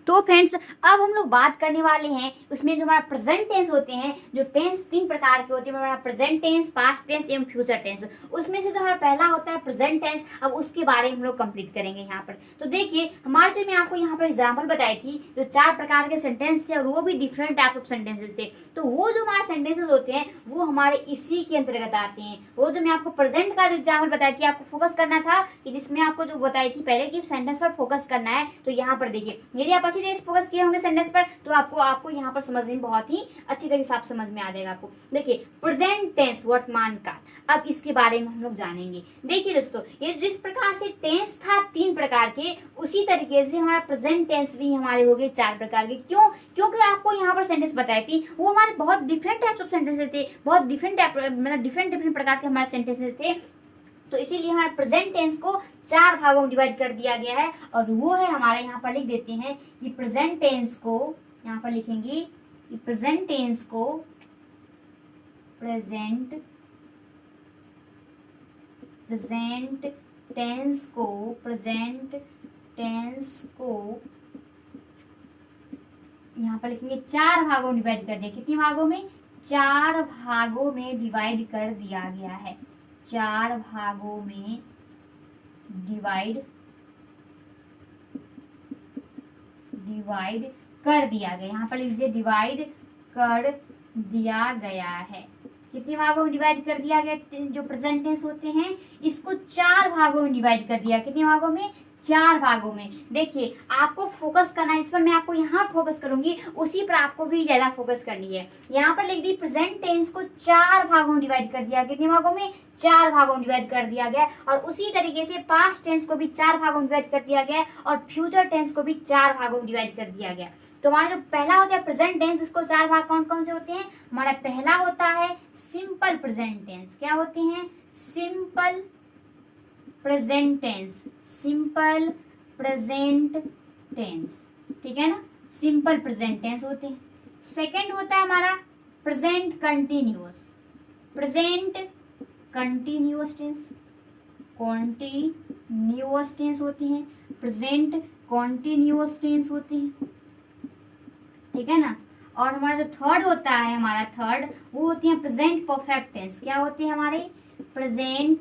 तो फ्रेंड्स अब हम लोग बात करने वाले हैं उसमें जो हमारा प्रेजेंट टेंस होते हैं, जो टेंस 3 प्रकार के होते हैं, हमारा प्रेजेंट टेंस, पास्ट टेंस एवं फ्यूचर टेंस। उसमें से जो हमारा पहला होता है प्रेजेंट टेंस, अब उसके बारे में हम लोग कंप्लीट करेंगे यहाँ पर। तो देखिए हमारे जो मैं आपको यहाँ पर एग्जाम्पल बताई थी, जो 4 प्रकार के सेंटेंस थे और वो भी डिफरेंट टाइप ऑफ सेंटेंसेस थे। तो वो जो हमारे सेंटेंसेस होते हैं वो हमारे इसी के अंतर्गत आते हैं। वो जो मैं आपको प्रेजेंट का जो एग्जाम्पल बताई थी, आपको फोकस करना था कि जिसमें आपको जो बताई थी पहले कि सेंटेंस पर फोकस करना है। तो यहाँ पर देखिए यदि आप अच्छी तरह से फोकस किए होंगे सेंटेंस पर तो आपको यहाँ पर समझने में बहुत ही अच्छी तरीके से आप समझ में आ जाएगा आपको। देखिए प्रेजेंट टेंस वर्तमान काल, अब इसके बारे में हम लोग जानेंगे। देखिए दोस्तों, ये जिस प्रकार से टेंस था 3 प्रकार के, उसी तरीके से हमारा प्रेजेंट टेंस भी हमारे हो गए 4 प्रकार के। क्यों? क्योंकि आपको यहाँ पर सेंटेंस बताई थी वो हमारे बहुत डिफरेंट टाइप्स ऑफ सेंटेंसेस थे, बहुत डिफरेंट प्रकार के हमारे सेंटेंसेस थे। तो इसीलिए हमारे प्रेजेंट टेंस को 4 भागों में डिवाइड कर दिया गया है, और वो है हमारे यहाँ पर लिख देते हैं कि प्रेजेंट टेंस को, यहाँ पर लिखेंगे कि प्रेजेंट टेंस को प्रेजेंट टेंस को यहाँ पर लिखेंगे 4 भागों में डिवाइड कर दिया। कितने भागों में? 4 भागों में डिवाइड कर दिया गया है। 4 भागों में डिवाइड कर दिया गया। यहाँ पर लिख दीजिए डिवाइड कर दिया गया है। कितने भागों में डिवाइड कर दिया गया? जो प्रेजेंट टेंस होते हैं इसको 4 भागों में डिवाइड कर दिया। कितने भागों में? 4 भागों में। देखिए आपको फोकस करना है इस पर, मैं आपको यहाँ फोकस करूंगी, उसी पर आपको भी ज्यादा फोकस करनी है। यहाँ पर लिख दी प्रेजेंट टेंस को 4 भागों में डिवाइड कर दिया। कितने भागों में? 4 भागों में डिवाइड कर दिया गया। और उसी तरीके से पास्ट टेंस को भी 4 भागों में डिवाइड कर दिया गया, और फ्यूचर टेंस को भी 4 भागों में डिवाइड कर दिया गया। तो हमारा जो पहला होता है प्रेजेंट टेंस, इसको 4 भाग कौन कौन से होते हैं? हमारा पहला होता है सिंपल प्रेजेंट टेंस। क्या होते हैं? Simple present tense. Simple present tense, ठीक है ना, सिंपल प्रेजेंट टेंस होते हैं। सेकंड होता है हमारा present continuous. Present continuous tense, continuous tense होती हैं। प्रेजेंट कॉन्टिन्यूअस टेंस होती हैं, ठीक है ना। और हमारा जो थर्ड होता है, हमारा थर्ड, वो होती है प्रेजेंट परफेक्ट टेंस। क्या होती है हमारे? प्रेजेंट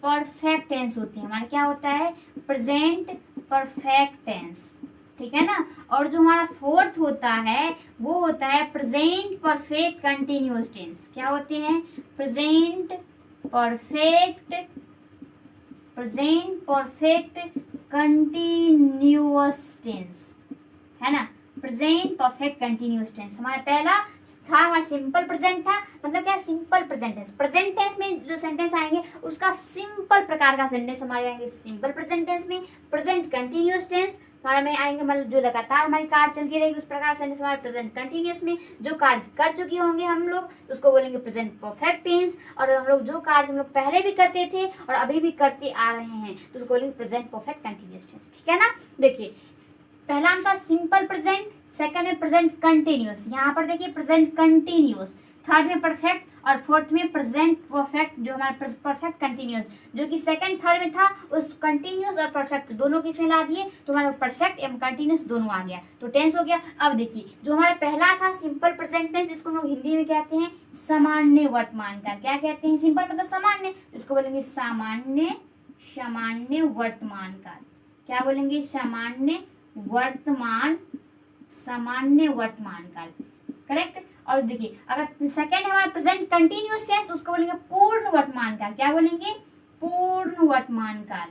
परफेक्ट टेंस होती है हमारे। क्या होता है? प्रेजेंट परफेक्ट टेंस, ठीक है ना। और जो हमारा फोर्थ होता है वो होता है प्रेजेंट परफेक्ट कंटिन्यूअस टेंस। क्या होते हैं? प्रेजेंट परफेक्ट कंटिन्यूअस टेंस, है ना। प्रेजेंट परफेक्ट कंटिन्यूअस टेंस हमारा पहला था, हमारा सिंपल प्रेजेंट था, मतलब क्या? Simple present tense. Present tense में जो सेंटेंस आएंगे उसका सिंपल प्रकार का सेंटेंस हमारे आएंगे सिंपल प्रेजेंट टेंस में। प्रेजेंट कंटिन्यूअस टेंस हमारा में आएंगे, मतलब जो लगातार हमारी कार्य चलती रहेगी उस प्रकार सेंटेंस हमारे प्रेजेंट कंटिन्यूअस में। जो कार्य कर चुके होंगे हम लोग उसको बोलेंगे प्रेजेंट परफेक्ट टेंस, और हम लोग जो कार्य हम लोग पहले भी करते थे और अभी भी करते आ रहे हैं तो उसको बोलेंगे प्रेजेंट परफेक्ट कंटिन्यूअस टेंस, ठीक है ना। देखिए पहला उनका सिंपल प्रेजेंट, सेकंड में प्रेजेंट कंटिन्यूअस। यहाँ पर देखिए प्रेजेंट कंटिन्यूअस, थर्ड में परफेक्ट, और फोर्थ में प्रेजेंट परफेक्ट, जो हमारा परफेक्ट कंटिन्यूअस, जो कि सेकंड थर्ड में था उस कंटिन्यूअस और परफेक्ट दोनों के इसमें ला दिए तो हमारा परफेक्ट एवं कंटिन्यूअस दोनों आ गया, तो टेंस हो गया। अब देखिए जो हमारा पहला था सिंपल प्रेजेंट टेंस, इसको हम लोग हिंदी में कहते हैं सामान्य वर्तमान काल। क्या कहते हैं? सिंपल मतलब सामान्य, इसको बोलेंगे सामान्य वर्तमान काल। क्या बोलेंगे? सामान्य वर्तमान काल, करेक्ट। और देखिए अगर सेकंड हमारा प्रेजेंट कंटिन्यूअस टेंस, उसको बोलेंगे पूर्ण वर्तमान काल। क्या बोलेंगे? पूर्ण वर्तमान काल।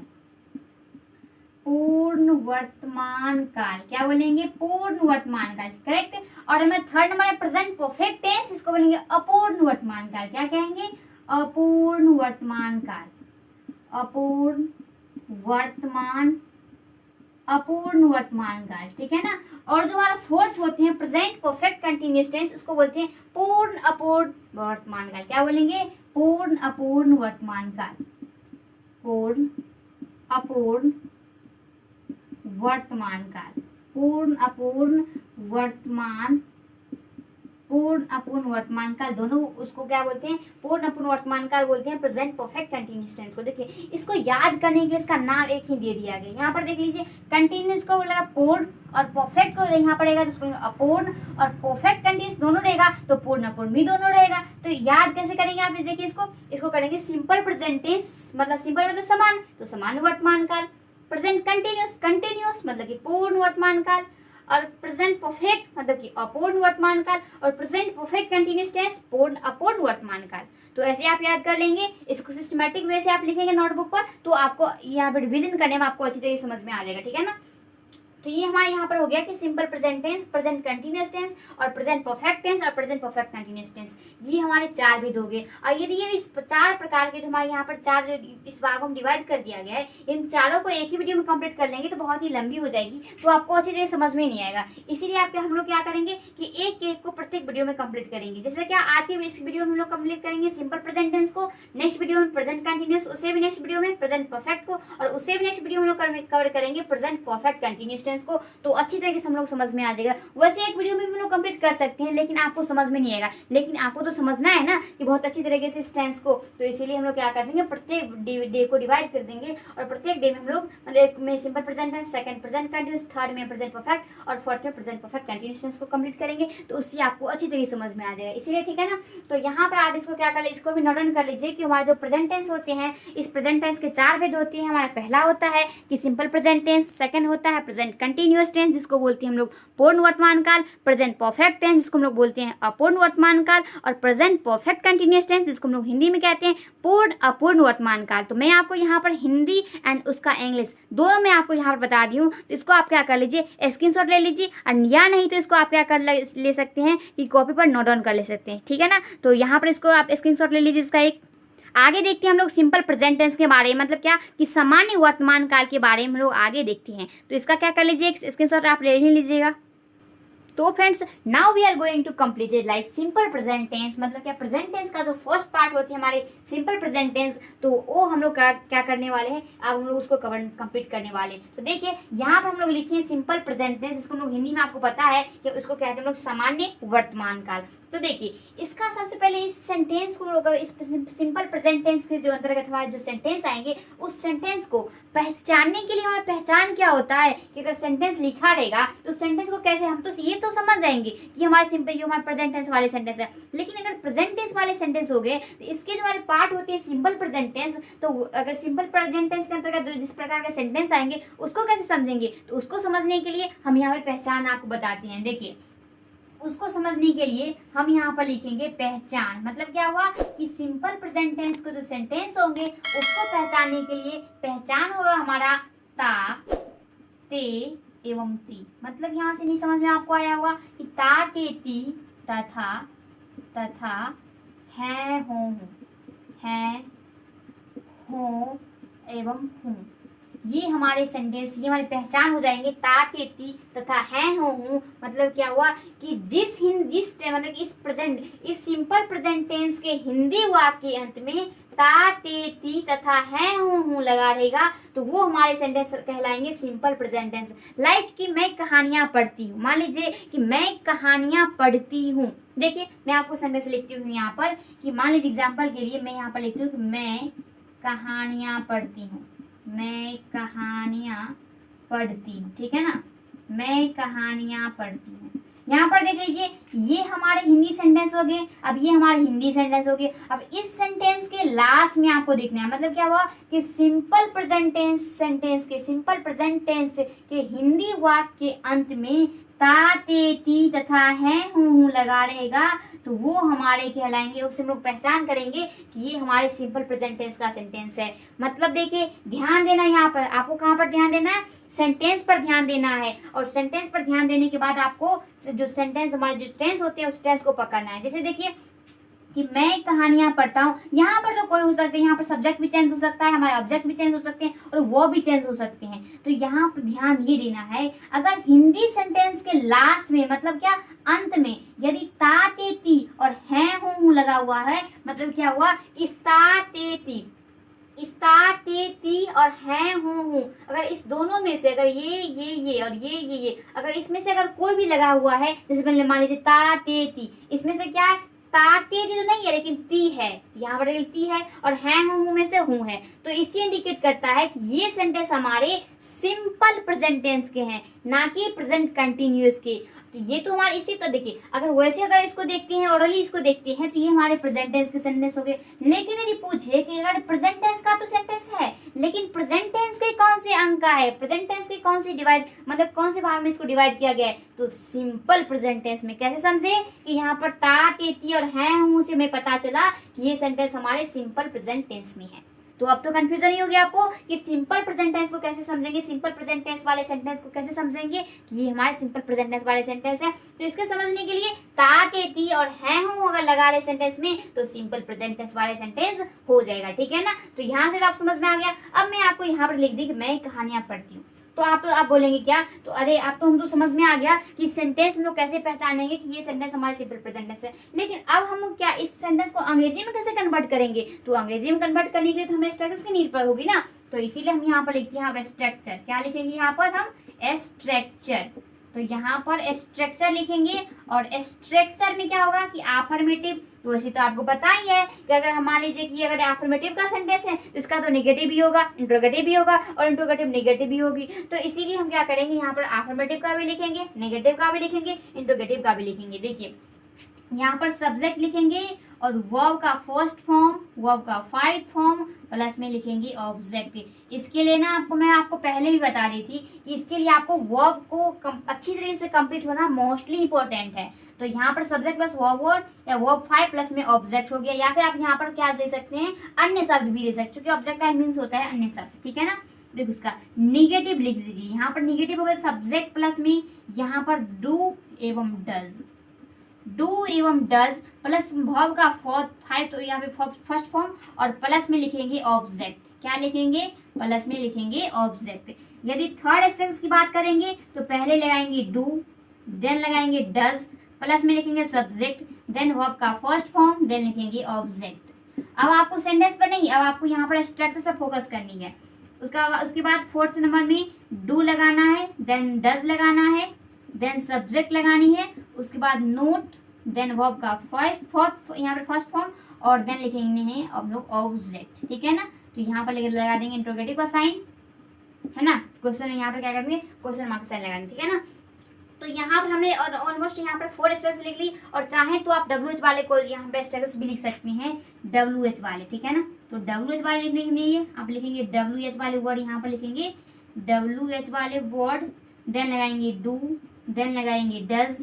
क्या बोलेंगे? पूर्ण वर्तमान काल, करेक्ट। और हमें थर्ड हमारा प्रेजेंट परफेक्ट टेंस, इसको बोलेंगे अपूर्ण वर्तमान काल। क्या कहेंगे? अपूर्ण वर्तमान काल। अपूर्ण वर्तमान काल, ठीक है ना। और जो हमारा फोर्थ होते हैं प्रेजेंट परफेक्ट कंटिन्यूअस टेंस, इसको बोलते हैं पूर्ण अपूर्ण वर्तमान काल। क्या बोलेंगे? पूर्ण अपूर्ण वर्तमान काल। पूर्ण अपूर्ण वर्तमान काल। पूर्ण अपूर्ण वर्तमान काल दोनों उसको क्या बोलते हैं? पूर्ण अपूर्ण वर्तमान काल बोलते हैं प्रेजेंट परफेक्ट कंटिन्यूअस टेंस को। देखिए इसको याद करने के लिए इसका नाम एक ही दे दिया गया। यहाँ पर देख लीजिए कंटिन्यूअस को बोलेगा पूर्ण, और परफेक्ट को यहाँ पर रहेगा तो उसको अपूर्ण, और परफेक्ट कंटिन्यूअस दोनों रहेगा तो पूर्ण अपूर्ण भी दोनों रहेगा। तो याद कैसे करेंगे आप? देखिए इसको करेंगे सिंपल प्रेजेंट टेंस, मतलब सिंपल मतलब समान, तो समान वर्तमान काल। प्रेजेंट कंटिन्यूअस मतलब कि पूर्ण वर्तमान काल, और प्रेजेंट परफेक्ट मतलब कि अपूर्ण वर्तमान काल, और प्रेजेंट परफेक्ट कंटिन्यूअस टेंस पूर्ण अपूर्ण वर्तमान काल। तो ऐसे आप याद कर लेंगे, इसको सिस्टमैटिक वे से आप लिखेंगे नोटबुक पर, तो आपको यहाँ पर रिविजन करने में आपको अच्छी तरीके से समझ में आ जाएगा, ठीक है ना। तो ये हमारे यहाँ पर हो गया कि simple present tense, present continuous tense और प्रेजेंट परफेक्ट टेंस और प्रेजेंट परफेक्ट कंटिन्यूअस टेंस, ये हमारे 4 भेद हो गए। और यदि ये इस 4 प्रकार के जो हमारे यहाँ पर 4 जो इस भागों में डिवाइड कर दिया गया है, इन चारों को एक ही वीडियो में कंप्लीट कर लेंगे तो बहुत ही लंबी हो जाएगी, तो आपको अच्छी तरह समझ में नहीं आएगा। इसीलिए आप हम लोग क्या करेंगे कि एक एक को प्रत्येक वीडियो में कंप्लीट करेंगे। जैसे क्या आज के इस वीडियो में हम लोग कंप्लीट करेंगे सिंपल प्रेजेंट टेंस को, नेक्स्ट वीडियो में प्रेजेंट कंटिन्यूअस, उससे भी नेक्स्ट वीडियो में प्रेजेंट परफेक्ट को, और उससे भी नेक्स्ट वीडियो में हम लोग कवर करेंगे प्रेजेंट परफेक्ट कंटिन्यूअस टेंस को। तो अच्छी तरीके से हम लोग समझ में आ जाएगा। वैसे एक वीडियो में भी हम लोग कंप्लीट कर सकते हैं, लेकिन आपको समझ में नहीं आएगा। लेकिन आपको तो समझना है ना कि बहुत अच्छी तरीके से इस टेंस को, तो इसीलिए हम लोग क्या कर देंगे, प्रत्येक डे को डिवाइड कर देंगे और प्रत्येक डे में हम लोग मतलब एक में simple present tense, second present continuous, third में प्रेजेंट परफेक्ट और फोर्थ में प्रेजेंट परफेक्ट कंटिन्यूअस टेंस को कंप्लीट करेंगे। तो उससे आपको अच्छी तरीके से समझ में आ जाएगा। इसीलिए ठीक है ना। तो यहाँ पर आप इसको क्या कर ले, इसको भी नोट डाउन कर लीजिए कि हमारे जो प्रेजेंट टेंस होते हैं, इस प्रेजेंट टेंस के 4 भेद होते हैं। हमारा पहला होता है कि सिंपल प्रेजेंट टेंस, सेकंड होता है प्रेजेंट कंटिन्यूअस टेंस जिसको बोलते हैं हम लोग पूर्ण वर्तमान काल, प्रेजेंट परफेक्ट टेंस जिसको हम लोग बोलते हैं अपूर्ण वर्तमान काल, और प्रेजेंट परफेक्ट कंटिन्यूअस टेंस जिसको हम लोग हिंदी में कहते हैं पूर्ण अपूर्ण वर्तमान काल। तो मैं आपको यहाँ पर हिंदी एंड उसका इंग्लिश दोनों में आपको यहाँ पर बता दी हूँ। तो इसको आप क्या कर लीजिए, स्क्रीनशॉट ले लीजिए, और या नहीं तो इसको आप क्या कर ले सकते हैं कि कॉपी पर नोट डाउन कर ले सकते हैं। ठीक है ना। तो यहाँ पर इसको आप स्क्रीनशॉट ले लीजिए इसका एक। आगे देखते हैं हम लोग सिंपल प्रेजेंट टेंस के बारे में, मतलब क्या कि सामान्य वर्तमान काल के बारे में हम लोग आगे देखते हैं। तो इसका क्या कर लीजिए, स्क्रीनशॉट आप ले ही लीजिएगा। तो friends now we are going to complete it like simple present tense, मतलब क्या प्रेजेंट टेंस का जो फर्स्ट पार्ट होती है हमारे सिंपल प्रेजेंट टेंस, तो वो हम लोग क्या करने वाले हैं, अब हम लोग उसको कंप्लीट करने वाले हैं। तो देखिए यहाँ पर हम लोग लिखे हैं सिंपल प्रेजेंट टेंस, जिसको हम लोग हिंदी में आपको पता है कि उसको कहते हैं हम लोग सामान्य वर्तमान काल। तो देखिए इसका सबसे पहले इस सेंटेंस को अगर इस सिंपल प्रेजेंट टेंस के जो अंतर्गत हमारे जो सेंटेंस आएंगे, उस सेंटेंस को पहचानने के लिए हमारी पहचान क्या होता है कि अगर सेंटेंस लिखा रहेगा तो सेंटेंस को कैसे हम तो ये तो समझ जाएंगे कि हमारे सिंपल जो हमारे प्रेजेंट टेंस वाले सेंटेंस है। लेकिन अगर प्रेजेंट टेंस वाले सेंटेंस हो गए तो इसके जो हमारे पार्ट होते हैं सिंपल प्रेजेंट टेंस, तो अगर सिंपल प्रेजेंट टेंस के अंतर्गत जिस प्रकार के सेंटेंस आएंगे उसको कैसे समझेंगे, तो उसको समझने के लिए हम यहाँ पर पहचान आपको बताते हैं। देखिए उसको समझने के लिए हम यहाँ पर लिखेंगे पहचान। मतलब क्या हुआ कि सिंपल प्रेजेंट टेंस को जो सेंटेंस होंगे उसको पहचानने के लिए पहचान होगा हमारा ता, ते एवं ती। मतलब यहाँ से नहीं समझ में आपको आया होगा कि ता, ते, ती तथा है, हो एवं हूँ, ये हमारे सेंटेंस, ये हमारी पहचान हो जाएंगे। ता, ते, ती तथा है, हो, हूँ। मतलब क्या हुआ कि मतलब इस सिंपल प्रेजेंट टेंस के हिंदी वाक्य के अंत में ता, ते, ती तथा है, हो, हूँ लगा रहेगा, तो वो हमारे सेंटेंस कहलाएंगे सिंपल प्रेजेंट टेंस। लाइक कि मैं कहानियां पढ़ती हूँ, मान लीजिए कि मैं कहानियां पढ़ती हूँ। देखिए मैं आपको सेंटेंस लिखती हूँ यहाँ पर कि मान लीजिए एग्जाम्पल के लिए मैं यहाँ पर लिखती हूँ कि मैं कहानियां पढ़ती हूँ, मैं कहानियां पढ़ती हूँ। ठीक है ना, मैं कहानियां पढ़ती हूँ। यहाँ पर देख लीजिए ये हमारे हिंदी सेंटेंस हो गए। अब ये हमारे हिंदी सेंटेंस हो गए। अब इस सेंटेंस के लास्ट में आपको देखना है, मतलब क्या हुआ कि सिंपल प्रेजेंट टेंस के हिंदी वाक्य के अंत में ता, ते, ती तथा है, हूँ लगा रहेगा, तो वो हमारे कहलाएंगे। उससे हम लोग पहचान करेंगे कि ये हमारे सिंपल प्रेजेंट टेंस का सेंटेंस है। मतलब देखिए ध्यान देना, यहाँ पर आपको कहाँ पर ध्यान देना है, सेंटेंस पर ध्यान देना है। और सेंटेंस पर ध्यान देने के बाद आपको जो सेंटेंस हमारे जो टेंस होते हैं उस टेंस को पकड़ना है। जैसे देखिए कि मैं कहानियां पढ़ता हूँ, यहाँ पर तो कोई हो सकता है, यहाँ पर सब्जेक्ट भी चेंज हो सकता है, हमारे ऑब्जेक्ट भी चेंज हो सकते हैं और वो भी चेंज हो सकते हैं। तो यहाँ पर ध्यान ये देना है, अगर हिंदी सेंटेंस के लास्ट में मतलब क्या अंत में यदि ता, ते, ती और है, हूँ लगा हुआ है, मतलब क्या हुआ इस ता, ते, ती और है, हूँ, अगर इस दोनों में से अगर ये और ये अगर इसमें से अगर कोई भी लगा हुआ है, जैसे पहले मान लीजिए ता, ते, ती, इसमें से क्या है ता, ते, ती तो नहीं है लेकिन ती है, यहाँ पर ती है और है, हूँ में से हूँ है, तो इससे इंडिकेट करता है कि ये सेंटेंस हमारे सिंपल प्रेजेंट टेंस के हैं, ना कि प्रेजेंट कंटिन्यूअस के। तो ये तो हमारे इसी तो देखिए अगर वैसे अगर इसको देखते हैं ओरली इसको देखते हैं तो ये हमारे प्रेजेंट टेंस के सेंटेंस हो गए। लेकिन यदि पूछे कि अगर प्रेजेंट टेंस का तो सेंटेंस है लेकिन प्रेजेंट टेंस के कौन से अंक का है, प्रेजेंट टेंस के कौन से डिवाइड मतलब कौन से भाग में इसको डिवाइड किया गया है, तो सिंपल प्रेजेंट टेंस में। कैसे समझे कि यहाँ पर ता, ते, ती और है, हूँ से हमें पता चला कि ये सेंटेंस हमारे सिंपल प्रेजेंट टेंस में है। तो अब तो कंफ्यूजन ही हो गया आपको कि सिंपल प्रेजेंट टेंस को कैसे समझेंगे, सिंपल प्रेजेंट टेंस वाले सेंटेंस को कैसे समझेंगे कि ये हमारे सिंपल प्रेजेंट टेंस वाले सेंटेंस है। तो इसके समझने के लिए ता के ती और है हूं अगर लगा रहे सेंटेंस में तो सिंपल प्रेजेंट टेंस वाले सेंटेंस हो जाएगा, ठीक है ना। तो यहाँ से आप समझ में आ गया। अब मैं आपको यहाँ पर लिख दी कि मैं कहानियां पढ़ती हूँ, तो आप बोलेंगे क्या, तो अरे आप तो हमको समझ में आ गया कि सेंटेंस हम लोग कैसे पहचानेंगे कि ये सेंटेंस हमारे सिंपल प्रेजेंट टेंस है, लेकिन अब हम क्या इस सेंटेंस को अंग्रेजी में कैसे कन्वर्ट करेंगे। तो अंग्रेजी में कन्वर्ट करने के लिए तो हमें स्ट्रक्चर की नीड पर होगी ना, तो इसीलिए हम यहाँ पर लिखते हैं स्ट्रक्चर। क्या लिखेंगे यहाँ पर हम, स्ट्रक्चर। तो यहाँ पर स्ट्रक्चर लिखेंगे और स्ट्रक्चर में क्या होगा कि अफर्मेटिव, तो वैसे तो आपको पता ही है कि अगर हम मान लीजिए कि अगर अफर्मेटिव का सेंटेंस है तो इसका तो नेगेटिव भी होगा, इंट्रोगेटिव भी होगा और इंट्रोगेटिव नेगेटिव भी होगी। तो इसीलिए हम क्या करेंगे यहाँ पर अफर्मेटिव का भी लिखेंगे, नेगेटिव का भी लिखेंगे, इंट्रोगेटिव का भी लिखेंगे। देखिए यहाँ पर सब्जेक्ट लिखेंगे और वर्ब का फर्स्ट फॉर्म, वर्ब का फाइव फॉर्म प्लस में लिखेंगे ऑब्जेक्ट। इसके लिए ना मैं आपको पहले भी बता रही थी कि इसके लिए आपको वर्ब को अच्छी तरीके से कंप्लीट होना मोस्टली इंपॉर्टेंट है। तो यहाँ पर सब्जेक्ट प्लस वर्ब या वर्ब फाइव प्लस में ऑब्जेक्ट हो गया, या फिर आप यहाँ पर क्या दे सकते हैं, अन्य शब्द भी दे सकते हैं, क्योंकि ऑब्जेक्ट का मीन्स होता है अन्य शब्द, ठीक है ना। देखो उसका निगेटिव लिख दीजिए, यहाँ पर निगेटिव हो गया सब्जेक्ट प्लस में यहाँ पर डू एवं डज, डू एवं डज प्लस वर्ब का फाइव, तो यहाँ पे फर्स्ट फॉर्म और प्लस में लिखेंगे ऑब्जेक्ट। क्या लिखेंगे, प्लस में लिखेंगे ऑब्जेक्ट। यदि थर्ड स्टेंस की बात करेंगे तो पहले लगाएंगे डू, देन लगाएंगे डज, प्लस में लिखेंगे सब्जेक्ट, देन वर्ब का फर्स्ट फॉर्म, देन लिखेंगे ऑब्जेक्ट। अब आपको सेंटेंस पर नहीं, अब आपको यहाँ पर स्ट्रक्चर से फोकस करनी है। उसके बाद फोर्थ नंबर में डू लगाना है, देन डज लगाना है, देन सब्जेक्ट लगानी है, उसके बाद नोट, देन वर्ब का यहाँ पर फर्स्ट फॉर्म और देन लिखेंगे हैं हम लोग ऑब्जेक्ट, ठीक है ना। तो यहाँ पर लगा देंगे इंट्रोगेटिव का साइन, है ना। क्वेश्चन यहाँ पर क्या करेंगे, क्वेश्चन मार्क साइन लगाएंगे, ठीक है ना। तो यहाँ पर हमने ऑलमोस्ट यहाँ पर 4 स्ट्रक्चर्स लिख ली, और चाहे तो आप WH वाले को यहाँ पे स्ट्रक्चर्स भी लिख सकते हैं, WH वाले, ठीक है ना। तो WH वाले लिखने के लिए आप लिखेंगे WH वाले वर्ड, यहाँ पर लिखेंगे WH वाले वर्ड, देन लगाएंगे डू, देन लगाएंगे डज,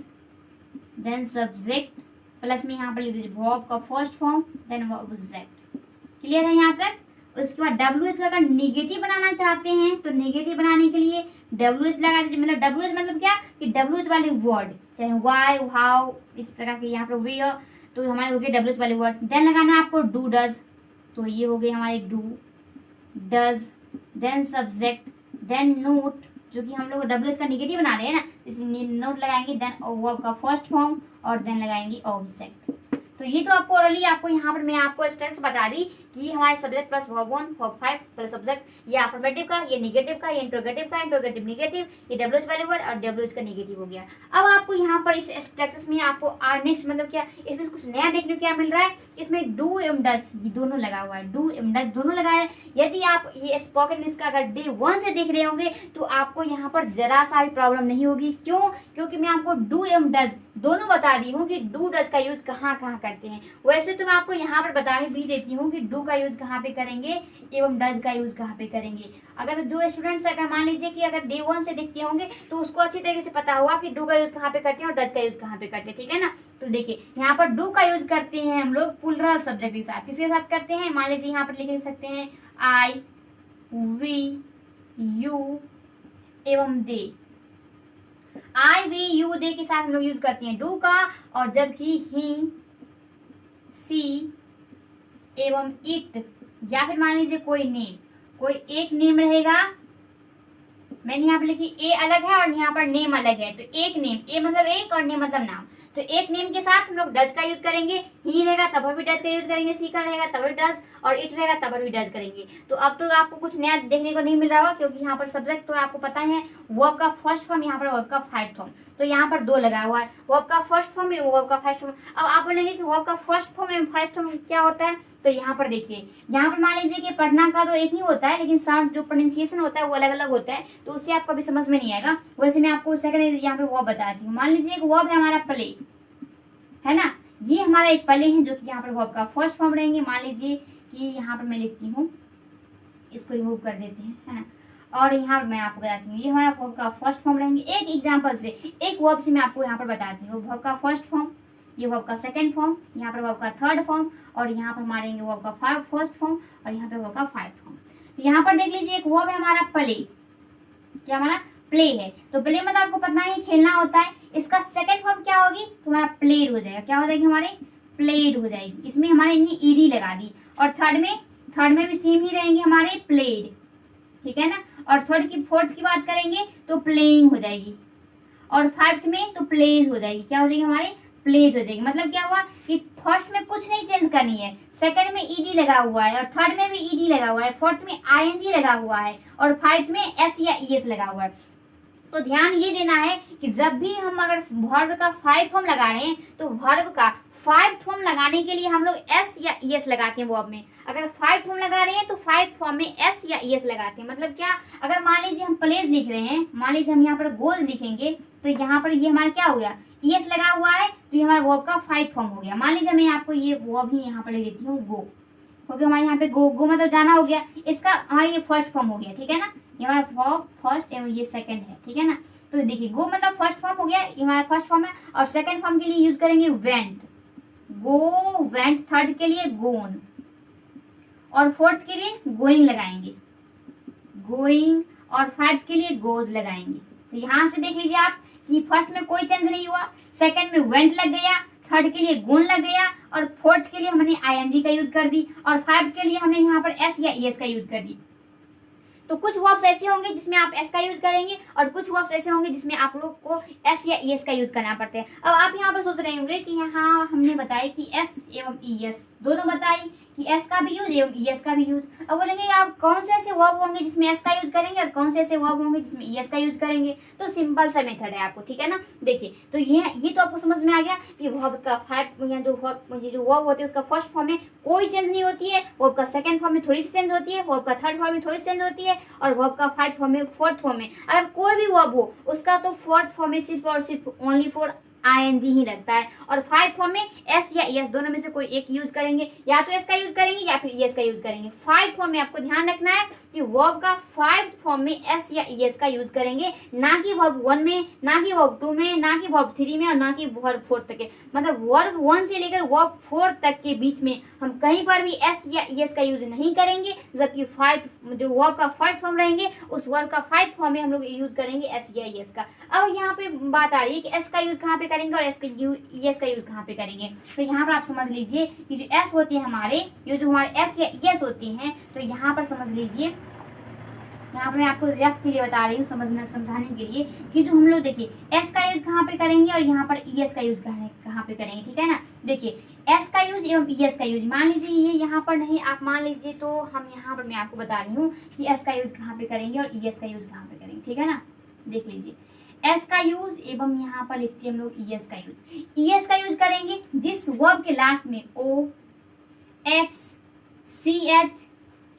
देन सब्जेक्ट, प्लस में यहाँ पर लिख दीजिए वर्ब का first form, then object. Clear है यहाँ तक। उसके बाद WH का अगर नेगेटिव बनाना चाहते हैं तो नेगेटिव बनाने के लिए WH लगा दीजिए, मतलब WH मतलब क्या कि WH वाले वर्ड, चाहे वाई, हाउ, इस तरह के यहाँ पर वे, तो हमारे हो गए WH वाले वर्ड। देन लगाना है आपको डू डज, तो ये हो गए हमारे do does, then subject, then not, जो कि हम लोग WH का नेगेटिव बना रहे हैं ना, इसलिए नोट लगाएंगे, देन वर्ब का फर्स्ट फॉर्म और देन लगाएंगे ऑब्जेक्ट। तो ये तो आपको ऑलरेडी आपको यहाँ पर मैं आपको स्ट्रक्चर बता दी कि हमारे subject plus verb 1 verb 5 plus subject, ये अफर्मेटिव का, ये नेगेटिव का, ये इंट्रोगेटिव का, इंट्रोगेटिव नेगेटिव, ये WH वाले वर्ड और WH का नेगेटिव हो गया। अब आपको यहाँ पर इस स्ट्रक्चर में आपको नेक्स्ट मतलब क्या, इसमें कुछ नया देखने को क्या मिल रहा है, इसमें डू एवं डज ये दोनों लगा हुआ है, डू एवं डज दोनों लगा है। यदि आप ये स्पोकन इंग्लिश का अगर डे 1 से देख रहे होंगे तो आपको यहाँ पर जरा सा भी प्रॉब्लम नहीं होगी। क्यों, क्योंकि मैं आपको डू एवं डज दोनों बता दी हूँ कि डू डज का यूज कहाँ कहाँ करते हैं। वैसे तो मैं आपको यहाँ पर बता भी देती हूँ कि डू का यूज कहाँ पे करेंगे एवं डज का यूज कहाँ पे करेंगे। अगर जो स्टूडेंट्स अगर मान लीजिए कि अगर डे 1 से देखते होंगे तो उसको अच्छी तरीके से पता होगा कि डू का यूज कहाँ पे करते हैं और डज का यूज कहाँ पे करते हैं, ठीक है ना। तो देखिए यहाँ पर डू का यूज करते हैं हम लोग प्लूरल सब्जेक्ट के साथ। किसके साथ करते हैं, मान लीजिए यहाँ पर लिख सकते हैं आई, वी, यू एवं दे। आई, वी, यू, दे के साथ हम लोग यूज करते हैं डू का, और जबकि ही, सी एवं इट, या फिर मान लीजिए कोई नेम, कोई एक नेम रहेगा, मैंने यहाँ पर लिखी ए अलग है और यहाँ पर नेम अलग है, तो एक नेम, ए मतलब एक और नेम मतलब नाम, तो एक नेम के साथ हम लोग डज का यूज करेंगे, ही रहेगा तब भी डज का यूज करेंगे, सी का रहेगा तब भी डज, और इट रहेगा तब भी डज करेंगे। तो अब तो आपको कुछ नया देखने को नहीं मिल रहा होगा, क्योंकि यहाँ पर सब्जेक्ट तो आपको पता है वर्ब का फर्स्ट फॉर्म, यहाँ पर वर्ब का फाइव फॉर्म, तो यहाँ पर 2 लगा हुआ है, वर्ब का फर्स्ट फॉर्म में वर्ब का फर्स्ट फॉर्म। अब आप बोलेंगे कि वर्ब का फर्स्ट फॉर्म एवं फाइव फॉर्म क्या होता है, तो यहाँ पर देखिए, यहाँ पर मान लीजिए कि पढ़ना का तो एक ही होता है, लेकिन साउंड जो प्रोनाउंसिएशन होता है वो अलग अलग होता है, तो उससे आपको अभी समझ में नहीं आएगा। वैसे मैं आपको सेकंड यहाँ पर वर्ब बताती हूँ। मान लीजिए एक वर्ब है हमारा प्ले, है ना, ये हमारा एक प्ले है जो कि यहाँ पर वर्ब का फर्स्ट फॉर्म रहेंगे। मान लीजिए कि यहाँ पर मैं लिखती हूँ, इसको रिमूव कर देते हैं, है ना, और यहाँ पर मैं आपको बताती हूँ ये हमारा वर्ब का फर्स्ट फॉर्म रहेंगे। एक एग्जांपल से, एक वर्ब से मैं आपको यहाँ पर बताती हूँ वर्ब का फर्स्ट फॉर्म, ये वर्ब का सेकंड फॉर्म, यहाँ पर वर्ब का थर्ड फॉर्म, और यहाँ पर मारेंगे वर्ब का फर्स्ट फॉर्म, और यहाँ पे वर्ब का फाइव फॉर्म। तो यहाँ पर देख लीजिए एक वर्ब है हमारा प्ले, क्या हमारा प्ले है। तो प्ले मतलब आपको पता है खेलना होता है। इसका सेकंड फॉर्म क्या होगी, तो हमारा प्लेड हो जाएगा। क्या हो जाएगी हमारे, प्लेड हो जाएगी। इसमें हमारे ईडी लगा दी। और थर्ड में भी सेम ही रहेंगे हमारे प्लेड, ठीक है ना। और फोर्थ की बात करेंगे तो प्लेइंग हो जाएगी। और फाइव्थ में तो प्लेज हो जाएगी। क्या हो जाएगी हमारे, प्लेज हो जाएगी। मतलब क्या हुआ कि फर्स्ट में कुछ नहीं चेंज करनी है, सेकंड में ईडी लगा हुआ है, और थर्ड में भी ईडी लगा हुआ है, फोर्थ में आईएनजी लगा हुआ है, और फाइव्थ में एस या ईएस लगा हुआ है। तो ध्यान ये देना है कि जब भी हम अगर वर्ब का फाइव फॉर्म लगा रहे हैं तो वर्ब का फाइव फॉर्म लगाने के लिए हम लोग एस या ईएस लगाते हैं वर्ब में। अगर फाइव फॉर्म लगा रहे हैं तो फाइव फॉर्म में एस या ईएस लगाते हैं। मतलब क्या, अगर मान लीजिए हम प्लेज लिख रहे हैं, मान लीजिए हम यहाँ पर गोल लिखेंगे, तो यहाँ पर ये हमारा क्या हो गया, ईएस लगा हुआ है, तो ये हमारा वर्ब का फाइव फॉर्म हो गया। मान लीजिए मैं आपको ये वर्ब ही यहाँ पर ले देती हूँ, गो हो गया हमारे यहाँ पे, गो मतलब जाना हो गया। इसका हमारा ये फर्स्ट फॉर्म हो गया, ठीक है ना। ये हमारा वर्ब फर्स्ट एवं ये सेकंड है, ठीक है ना। तो देखिए गो मतलब फर्स्ट फॉर्म हो गया, ये हमारा फर्स्ट फॉर्म है। और सेकंड फॉर्म के लिए यूज करेंगे वेंट, गो वेंट। थर्ड के लिए गोन, और फोर्थ के लिए गोइंग लगाएंगे, गोइंग। और फाइव के लिए गोज लगाएंगे। तो यहाँ से देख लीजिए आप कि फर्स्ट में कोई चेंज नहीं हुआ, सेकंड में वेंट लग गया, थर्ड के लिए गोन लग गया, और फोर्थ के लिए हमने आईएनजी का यूज कर दी, और फाइव के लिए हमने यहाँ पर एस या ईएस का यूज कर दी। तो कुछ वर्ब्स ऐसे होंगे जिसमें आप एस का यूज करेंगे, और कुछ वर्ब्स ऐसे होंगे जिसमें आप लोग को एस या ईएस का यूज करना पड़ता है। अब आप यहाँ पर सोच रहे होंगे कि यहाँ हमने बताया कि एस एवं ईएस दोनों बताई, कि एस का भी यूज एवं ईएस का भी यूज। अब बोलेंगे आप कौन से ऐसे वर्ब होंगे जिसमें एस का यूज करेंगे और कौन से ऐसे वर्ब होंगे जिसमें ईएस का यूज करेंगे। तो सिंपल सा मेथड है आपको, ठीक है ना। देखिए तो ये तो आपको समझ में आ गया कि वर्ब का फाइव या जो वर्ब होते हैं उसका फर्स्ट फॉर्म में कोई चेंज नहीं होती है, वर्ब का सेकंड फॉर्म में थोड़ी सी चेंज होती है, वर्ब का थर्ड फॉर्म में थोड़ी सी चेंज होती है, और वर्ब का फाइव फॉर्म में फोर्थ फॉर्म में अगर कोई भी वर्ब हो उसका तो फोर्थ फॉर्म में सिर्फ और सिर्फ ओनली फॉर आईएनजी ही लगता है। और फाइव फॉर्म में एस या ईएस दोनों में से कोई एक यूज करेंगे, या तो एस का यूज करेंगे या फिर ईएस का यूज करेंगे। फाइव फॉर्म में आपको ध्यान रखना है कि वर्ब का फाइव फॉर्म में एस या ईएस का यूज करेंगे, ना कि वर्ब वन में, ना कि वर्ब टू में, ना कि वर्ब थ्री में, और ना कि वर्ब फोर तक के। मतलब वर्ब वन से लेकर वर्ब फोर तक के बीच में हम कहीं पर भी एस या ईएस का यूज नहीं करेंगे, जबकि फाइव जो वर्ब का फाइव फॉर्म रहेंगे उस वर्ब का फाइव फॉर्म में हम लोग यूज करेंगे एस या ईएस का। अब यहाँ पे बात आ रही है कि एस का यूज कहाँ पे करेंगे और ईएस का यूज कहाँ पे करेंगे। तो यहाँ पर आप समझ लीजिए कि जो एस होती है हमारे, ये जो हमारे एस या ईएस होती हैं, तो यहाँ पर समझ लीजिए, यहाँ पर मैं आपको रफ के लिए बता रही हूँ समझाने के लिए कि जो हम लोग देखिए एस का यूज कहाँ पे करेंगे और यहाँ पर ईएस का यूज कहाँ पे करेंगे, ठीक है ना। देखिए एस का यूज एवं ईएस का यूज, मान लीजिए ये यहाँ पर नहीं, आप मान लीजिए, तो हम यहाँ पर मैं आपको बता रही हूँ कि एस का यूज कहाँ पे करेंगे और ईएस का यूज कहाँ पे करेंगे, ठीक है ना। देख लीजिए एस का यूज एवं यहाँ पर लिखते हैं हम लोग ईएस का यूज। ईएस का यूज करेंगे जिस वर्ब के लास्ट में O, X, C H,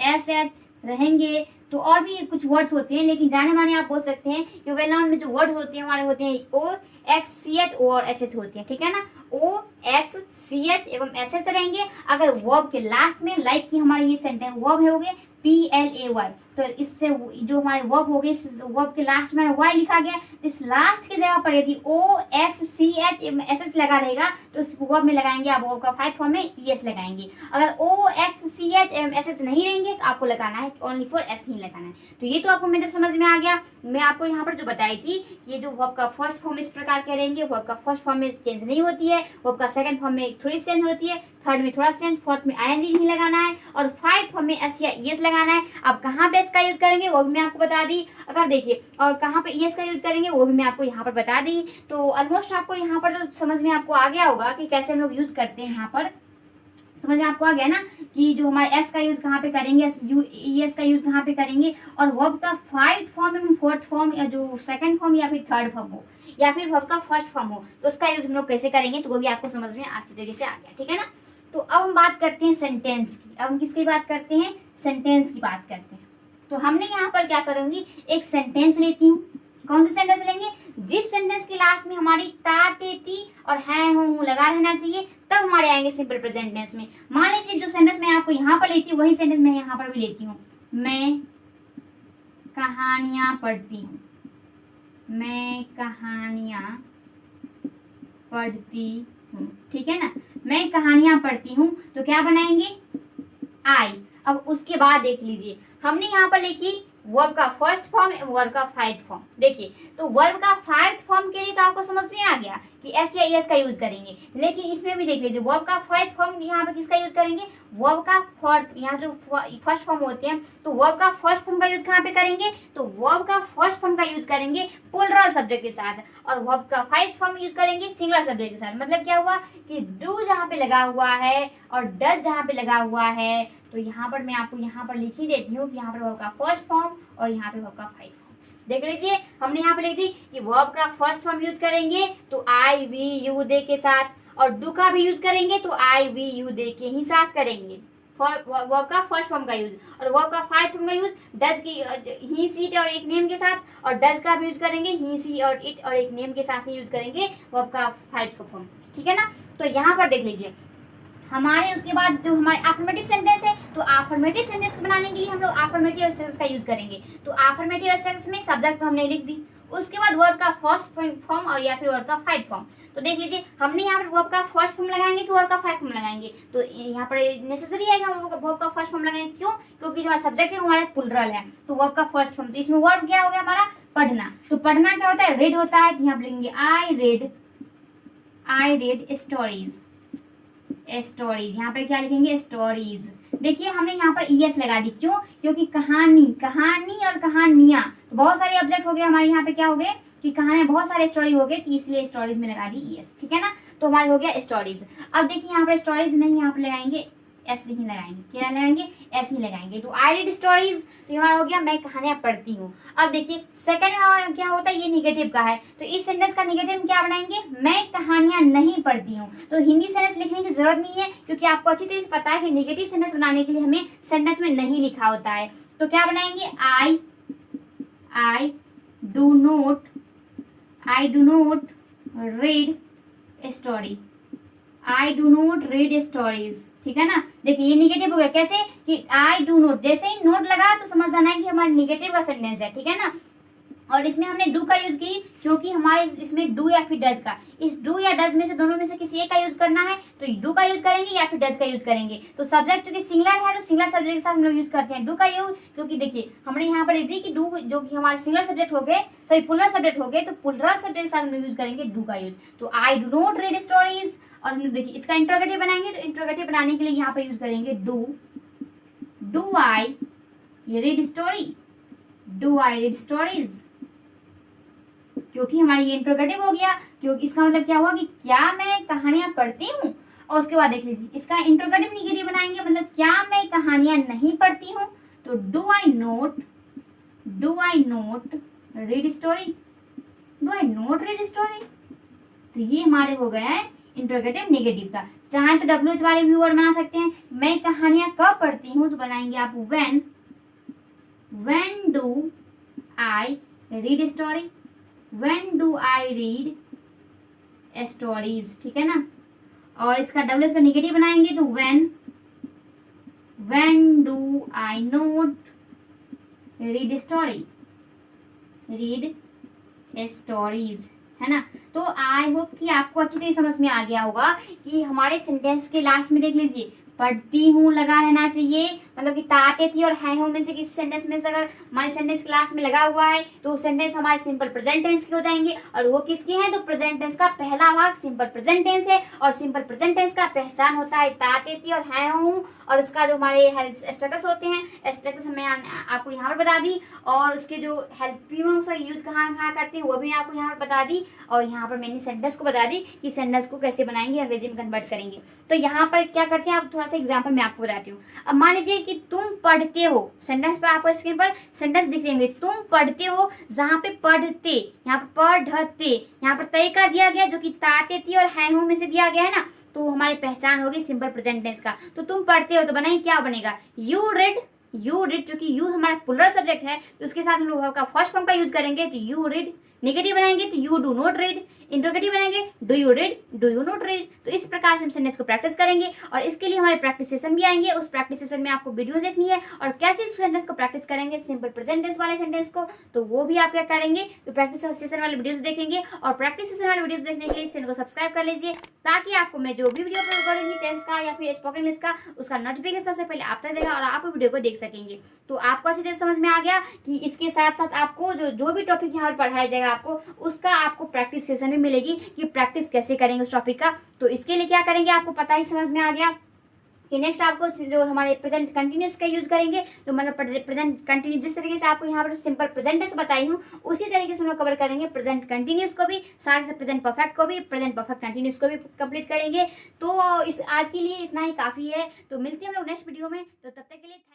S H रहेंगे। तो और भी कुछ वर्ड्स होते हैं, लेकिन जाने माने आप बोल सकते हैं कि वेल नाउन में जो वर्ड्स होते हैं हमारे होते हैं ओ, एक्स, सी एच, ओ और एस एच होते हैं, ठीक है ना। ओ, एक्स, सी एच एवं एस एच रहेंगे अगर वर्ब के लास्ट में, लाइक कि हमारे ये सेंटेंस वर्ब हो गए PLAY, तो इससे जो हमारे वर्ब हो गए वर्ब के लास्ट में वाई लिखा गया, इस लास्ट की जगह पर यदि ओ, एक्स, सी एच एवं एस एच लगा रहेगा तो उस वर्ब में लगाएंगे आप वर्ब का फाइव फॉर्म में ईएस लगाएंगे। अगर ओ, एक्स, सी एच एवं एस एच नहीं रहेंगे तो आपको लगाना है ओनली फॉर एस ही लगाना है। तो ये तो आपको मेरे समझ में आ गया। मैं आपको यहाँ पर जो बताई थी, ये जो वर्ब का फर्स्ट फॉर्म इस प्रकार के रहेंगे, वर्ब का फर्स्ट फॉर्म में चेंज नहीं होती है, वर्ब का सेकंड फॉर्म में थोड़ी चेंज होती है, थर्ड में थोड़ा चेंज, फोर्थ में आईएनजी नहीं लगाना है, और फाइव फॉर्म में एस या ईएस लगाना है। अब कहाँ पे एस का यूज करेंगे वो भी मैं आपको बता दी, अगर देखिए, और कहाँ पे ईएस का यूज करेंगे वो भी मैं आपको यहाँ पर बता दी। तो ऑलमोस्ट आपको यहाँ पर तो समझ में आपको आ गया होगा कि कैसे हम लोग यूज करते हैं। यहाँ पर समझ में आपको आ गया ना कि जो हमारे एस का यूज कहाँ पे करेंगे, ईएस का यूज कहाँ पे करेंगे, और वर्ब का फाइव फॉर्म एवं फोर्थ फॉर्म या जो सेकंड फॉर्म या फिर थर्ड फॉर्म हो या फिर वर्ब का फर्स्ट फॉर्म हो तो उसका यूज हम लोग कैसे करेंगे, तो वो भी आपको समझ में अच्छी तरीके से आ गया, ठीक है ना। तो अब हम बात करते हैं सेंटेंस की। अब हम किसकी बात करते हैं, सेंटेंस की बात करते हैं। तो हमने यहाँ पर क्या करूंगी, एक सेंटेंस लेती हूँ। कौन सी सेंटेंस लेंगे, जिस सेंटेंस के लास्ट में हमारी ता, ते, ती और है, हूँ लगा रहना चाहिए, तब हमारे आएंगे सिंपल प्रेजेंट टेंस में। मान लीजिए जो सेंटेंस मैं आपको यहाँ पर लेती हूँ वही सेंटेंस मैं यहाँ पर भी लेती हूँ। मैं कहानियाँ पढ़ती हूँ, मैं कहानियाँ पढ़ती हूँ, ठीक है ना। मैं कहानियां पढ़ती हूँ, तो क्या बनाएंगे, आई। अब उसके बाद देख लीजिए, हमने यहाँ पर लिखी वर्ब का फर्स्ट फॉर्म, वर्ब का फाइव फॉर्म। देखिए, तो वर्ब का फाइव फॉर्म के लिए तो आपको समझ में आ गया कि एस या एस का यूज करेंगे, लेकिन इसमें भी देख लीजिए वर्ब का फाइव फॉर्म यहाँ पर किसका यूज करेंगे, वर्ब का फर्स्ट, यहाँ जो फर्स्ट फॉर्म होते हैं, तो वर्ब का फर्स्ट फॉर्म का यूज कहाँ पे करेंगे, तो वर्ब का फर्स्ट फॉर्म का यूज करेंगे प्लूरल सब्जेक्ट के साथ, और वर्ब का फाइव फॉर्म यूज करेंगे सिंगुलर सब्जेक्ट के साथ। मतलब क्या हुआ कि डू जहाँ पे लगा हुआ है और डज जहाँ पे लगा हुआ है, तो यहाँ पर मैं आपको यहाँ पर लिख ही देती हूँ कि यहाँ पर वर्ब का फर्स्ट फॉर्म और यहाँ पे वर्ब का फाइव फॉर्म। देख लीजिए, हमने यहाँ पर लिख दी कि वर्ब का फर्स्ट फॉर्म यूज करेंगे तो आई वी यू दे के साथ, और डू का भी यूज करेंगे तो आई वी यू दे के ही साथ करेंगे वर्ब का फर्स्ट फॉर्म का यूज, और वर्ब का फाइव फॉर्म का यूज डज की ही सी इट और एक नेम के साथ, और डज का भी यूज करेंगे ही सी और इट और एक नेम के साथ ही यूज करेंगे वर्ब का फाइव फॉर्म, ठीक है ना। तो यहाँ पर देख लीजिए, हमारे उसके बाद जो हमारे अफर्मेटिव सेंटेंस है, तो अफर्मेटिव सेंटेंस बनाने के लिए हम लोग अफर्मेटिव सेंटेंस का यूज करेंगे। तो अफर्मेटिव सेंटेंस में सब्जेक्ट तो हमने लिख दी, उसके बाद वर्ब का फर्स्ट फॉर्म और या फिर वर्ब का फाइव फॉर्म। तो देख लीजिए, हमने यहाँ पर वर्ब का फर्स्ट फॉर्म लगाएंगे कि वर्ब का फाइव फॉर्म लगाएंगे, तो यहाँ पर नेसेसरी है कि हम वर्ब का फर्स्ट फॉर्म लगाएंगे। क्यों, क्योंकि जो हमारा सब्जेक्ट है हमारा प्लूरल है, तो वर्ब का फर्स्ट फॉर्म, तो इसमें वर्ब क्या हो गया हमारा, पढ़ना। तो पढ़ना क्या होता है, रीड होता है, यहाँ पर लिखेंगे आई रेड स्टोरीज, स्टोरीज, यहाँ पर क्या लिखेंगे, स्टोरीज। देखिए, हमने यहाँ पर ईएस लगा दी, क्यों, क्योंकि कहानी, कहानी और कहानियां, तो बहुत सारे ऑब्जेक्ट हो गए हमारे यहाँ पे, क्या हो गए कि कहानियां, बहुत सारे स्टोरी हो गए, तो इसलिए स्टोरीज में लगा दी ईएस, ठीक है ना। तो हमारे हो गया स्टोरीज। अब देखिए, यहाँ पर स्टोरीज नहीं, यहाँ पर लगाएंगे एस नहीं लगाएंगे, क्या लगाएंगे, एस ही लगाएंगे। तो आई रीड स्टोरीज, तो हमारा हो गया मैं कहानियां पढ़ती हूँ। अब देखिए, सेकंड क्या होता है, ये निगेटिव का है, तो इस सेंटेंस का निगेटिव क्या बनाएंगे, मैं कहानियां नहीं पढ़ती हूँ। तो हिंदी सेंटेंस लिखने की जरूरत नहीं है, क्योंकि आपको अच्छी तरह से पता है कि निगेटिव सेंटेंस बनाने के लिए हमें सेंटेंस में नहीं लिखा होता है। तो क्या बनाएंगे, I do not read story, I do not read stories, ठीक है ना। देखिए, ये निगेटिव हो गया, कैसे कि आई डू नोट, जैसे ही नोट लगा तो समझ जाना है कि हमारा निगेटिव का सेंटेंस है, ठीक है ना। और इसमें हमने डू का यूज की, क्योंकि हमारे इसमें डू या फिर डज का, इस डू या डज में से दोनों में से किसी एक का यूज करना है, तो डू का यूज करेंगे या फिर डज का यूज करेंगे। तो सब्जेक्ट चूंकि सिंगुलर है, तो सिंगुलर सब्जेक्ट के साथ हम लोग यूज करते हैं डू का यूज, क्योंकि देखिए हमने यहाँ पर लिख दी कि डू जो कि हमारे सिंगुलर सब्जेक्ट हो गए, सॉरी प्लूरल सब्जेक्ट हो गए, तो प्लूरल सब्जेक्ट के साथ हम लोग यूज करेंगे डू का यूज। तो I do not read stories, और हम लोग देखिए इसका इंट्रोगेटिव बनाएंगे, तो इंट्रोगेटिव बनाने के लिए यहाँ पर यूज करेंगे do I read story, do I read stories, क्योंकि हमारा ये इंट्रोगेटिव हो गया, क्योंकि इसका मतलब क्या हुआ कि क्या मैं कहानियां पढ़ती हूँ। और उसके बाद देख लीजिए, इसका इंट्रोगेटिव निगेटिव बनाएंगे, मतलब क्या मैं कहानियां नहीं पढ़ती हूँ, तो do I note read story, do I note read story. तो ये हमारे हो गया है इंट्रोगेटिव निगेटिव का। चाहे तो डब्ल्यूएच वाले भी वर्ड बना सकते हैं, मैं कहानियां कब पढ़ती हूँ, तो बनाएंगे आप when do I read story, When do I read stories, ठीक है ना। और इसका डब्ल्यूएच का निगेटिव बनाएंगे, तो when do I not read stories, है ना। तो आई होप कि आपको अच्छी तरह समझ में आ गया होगा कि हमारे सेंटेंस के लास्ट में देख लीजिए, पढ़ती हूँ लगा रहना चाहिए, मतलब कि ताते थी और है हूँ में से किसी सेंटेंस में से अगर हमारे सेंटेंस क्लास में लगा हुआ है, तो सेंटेंस हमारे सिंपल प्रेजेंट टेंस के हो जाएंगे। और वो किसके हैं, तो प्रेजेंट टेंस का पहला भाग सिंपल प्रेजेंट टेंस है, और सिंपल प्रेजेंट टेंस का पहचान होता है ताते थी और है हूँ, और उसका जो हमारे हेल्प स्टेटस होते हैं, स्टेटस मैं आपको यहाँ पर बता दी, और उसके जो हेल्पिंग का यूज कहाँ कहाँ करते हैं वो भी आपको यहाँ पर बता दी, और यहाँ पर मैंने सेंटेंस को बता दी कि सेंटेंस को कैसे बनाएंगे, अंग्रेजी में कन्वर्ट करेंगे। तो यहाँ पर क्या करते हैं, आप थोड़ा सा एग्जाम्पल मैं आपको बताती हूँ। अब मान लीजिए कि तुम पढ़ते हो, सेंटेंस पर आपको स्क्रीन पर सेंटेंस दिख रहे होंगे, तुम पढ़ते हो, जहाँ पे पढ़ते, यहाँ पर पढ़ते, यहाँ पर तय कर दिया गया, जो कि ताते थी और है हूँ में से दिया गया है ना, तो हमारी पहचान होगी सिंपल प्रेजेंट टेंस का। तो तुम पढ़ते हो तो बनाइए क्या बनेगा, यू रिड, यू रिड, चूंकि यू हमारा प्लूरल सब्जेक्ट है तो उसके साथ हम लोग वर्ब का फर्स्ट फॉर्म का यूज करेंगे, तो यू रीड। नेगेटिव बनाएंगे तो you do not read. Interrogative बनाएंगे do you read, do you not read. तो इस प्रकार से हम सेंटेंस को प्रैक्टिस करेंगे और इसके लिए हमारे प्रैक्टिस सेशन भी आएंगे। उस प्रैक्टिस सेशन में आपको वीडियो देखनी है और कैसे इस सेंटेंस को प्रैक्टिस करेंगे सिंपल प्रेजेंट टेंस वाले सेंटेंस को, तो वो भी आप क्या करेंगे, तो प्रैक्टिस सेशन वाले वीडियोस देखेंगे। और प्रैक्टिस सेशन वाले वीडियोस देखने के लिए इस चैनल को सब्सक्राइब कर लीजिए, ताकि आपको मैं जो भी वीडियो अपलोड करूंगी टेंस का या फिर स्पोकन इंग्लिश का, उसका नोटिफिकेशन सबसे पहले आप तक देगा और आप वीडियो को देख सकेंगे। तो आपको अच्छी तरह समझ में आ गया कि इसके साथ साथ आपको जो भी टॉपिक यहाँ पर पढ़ाया जाएगा आपको उसका आपको प्रैक्टिस सेशन भी मिलेगी कि प्रैक्टिस कैसे करेंगे उस टॉपिक का। तो इसके लिए क्या करेंगे आपको पता ही समझ में आ गया कि नेक्स्ट आपको जो हमारे प्रेजेंट कंटिन्यूस का यूज करेंगे, तो मतलब प्रेजेंट कंटिन्यूस जिस तरीके से आपको यहाँ पर सिंपल प्रेजेंट टेंस बताई हूँ उसी तरीके से हम लोग कवर करेंगे प्रेजेंट कंटिन्यूस को भी, साथ ही प्रेजेंट परफेक्ट को भी, प्रेजेंट परफेक्ट कंटिन्यूस को भी कंप्लीट करेंगे। तो इस आज के लिए इतना ही काफ़ी है। तो मिलते हैं हम लोग नेक्स्ट वीडियो में, तो तब तक के लिए थैंक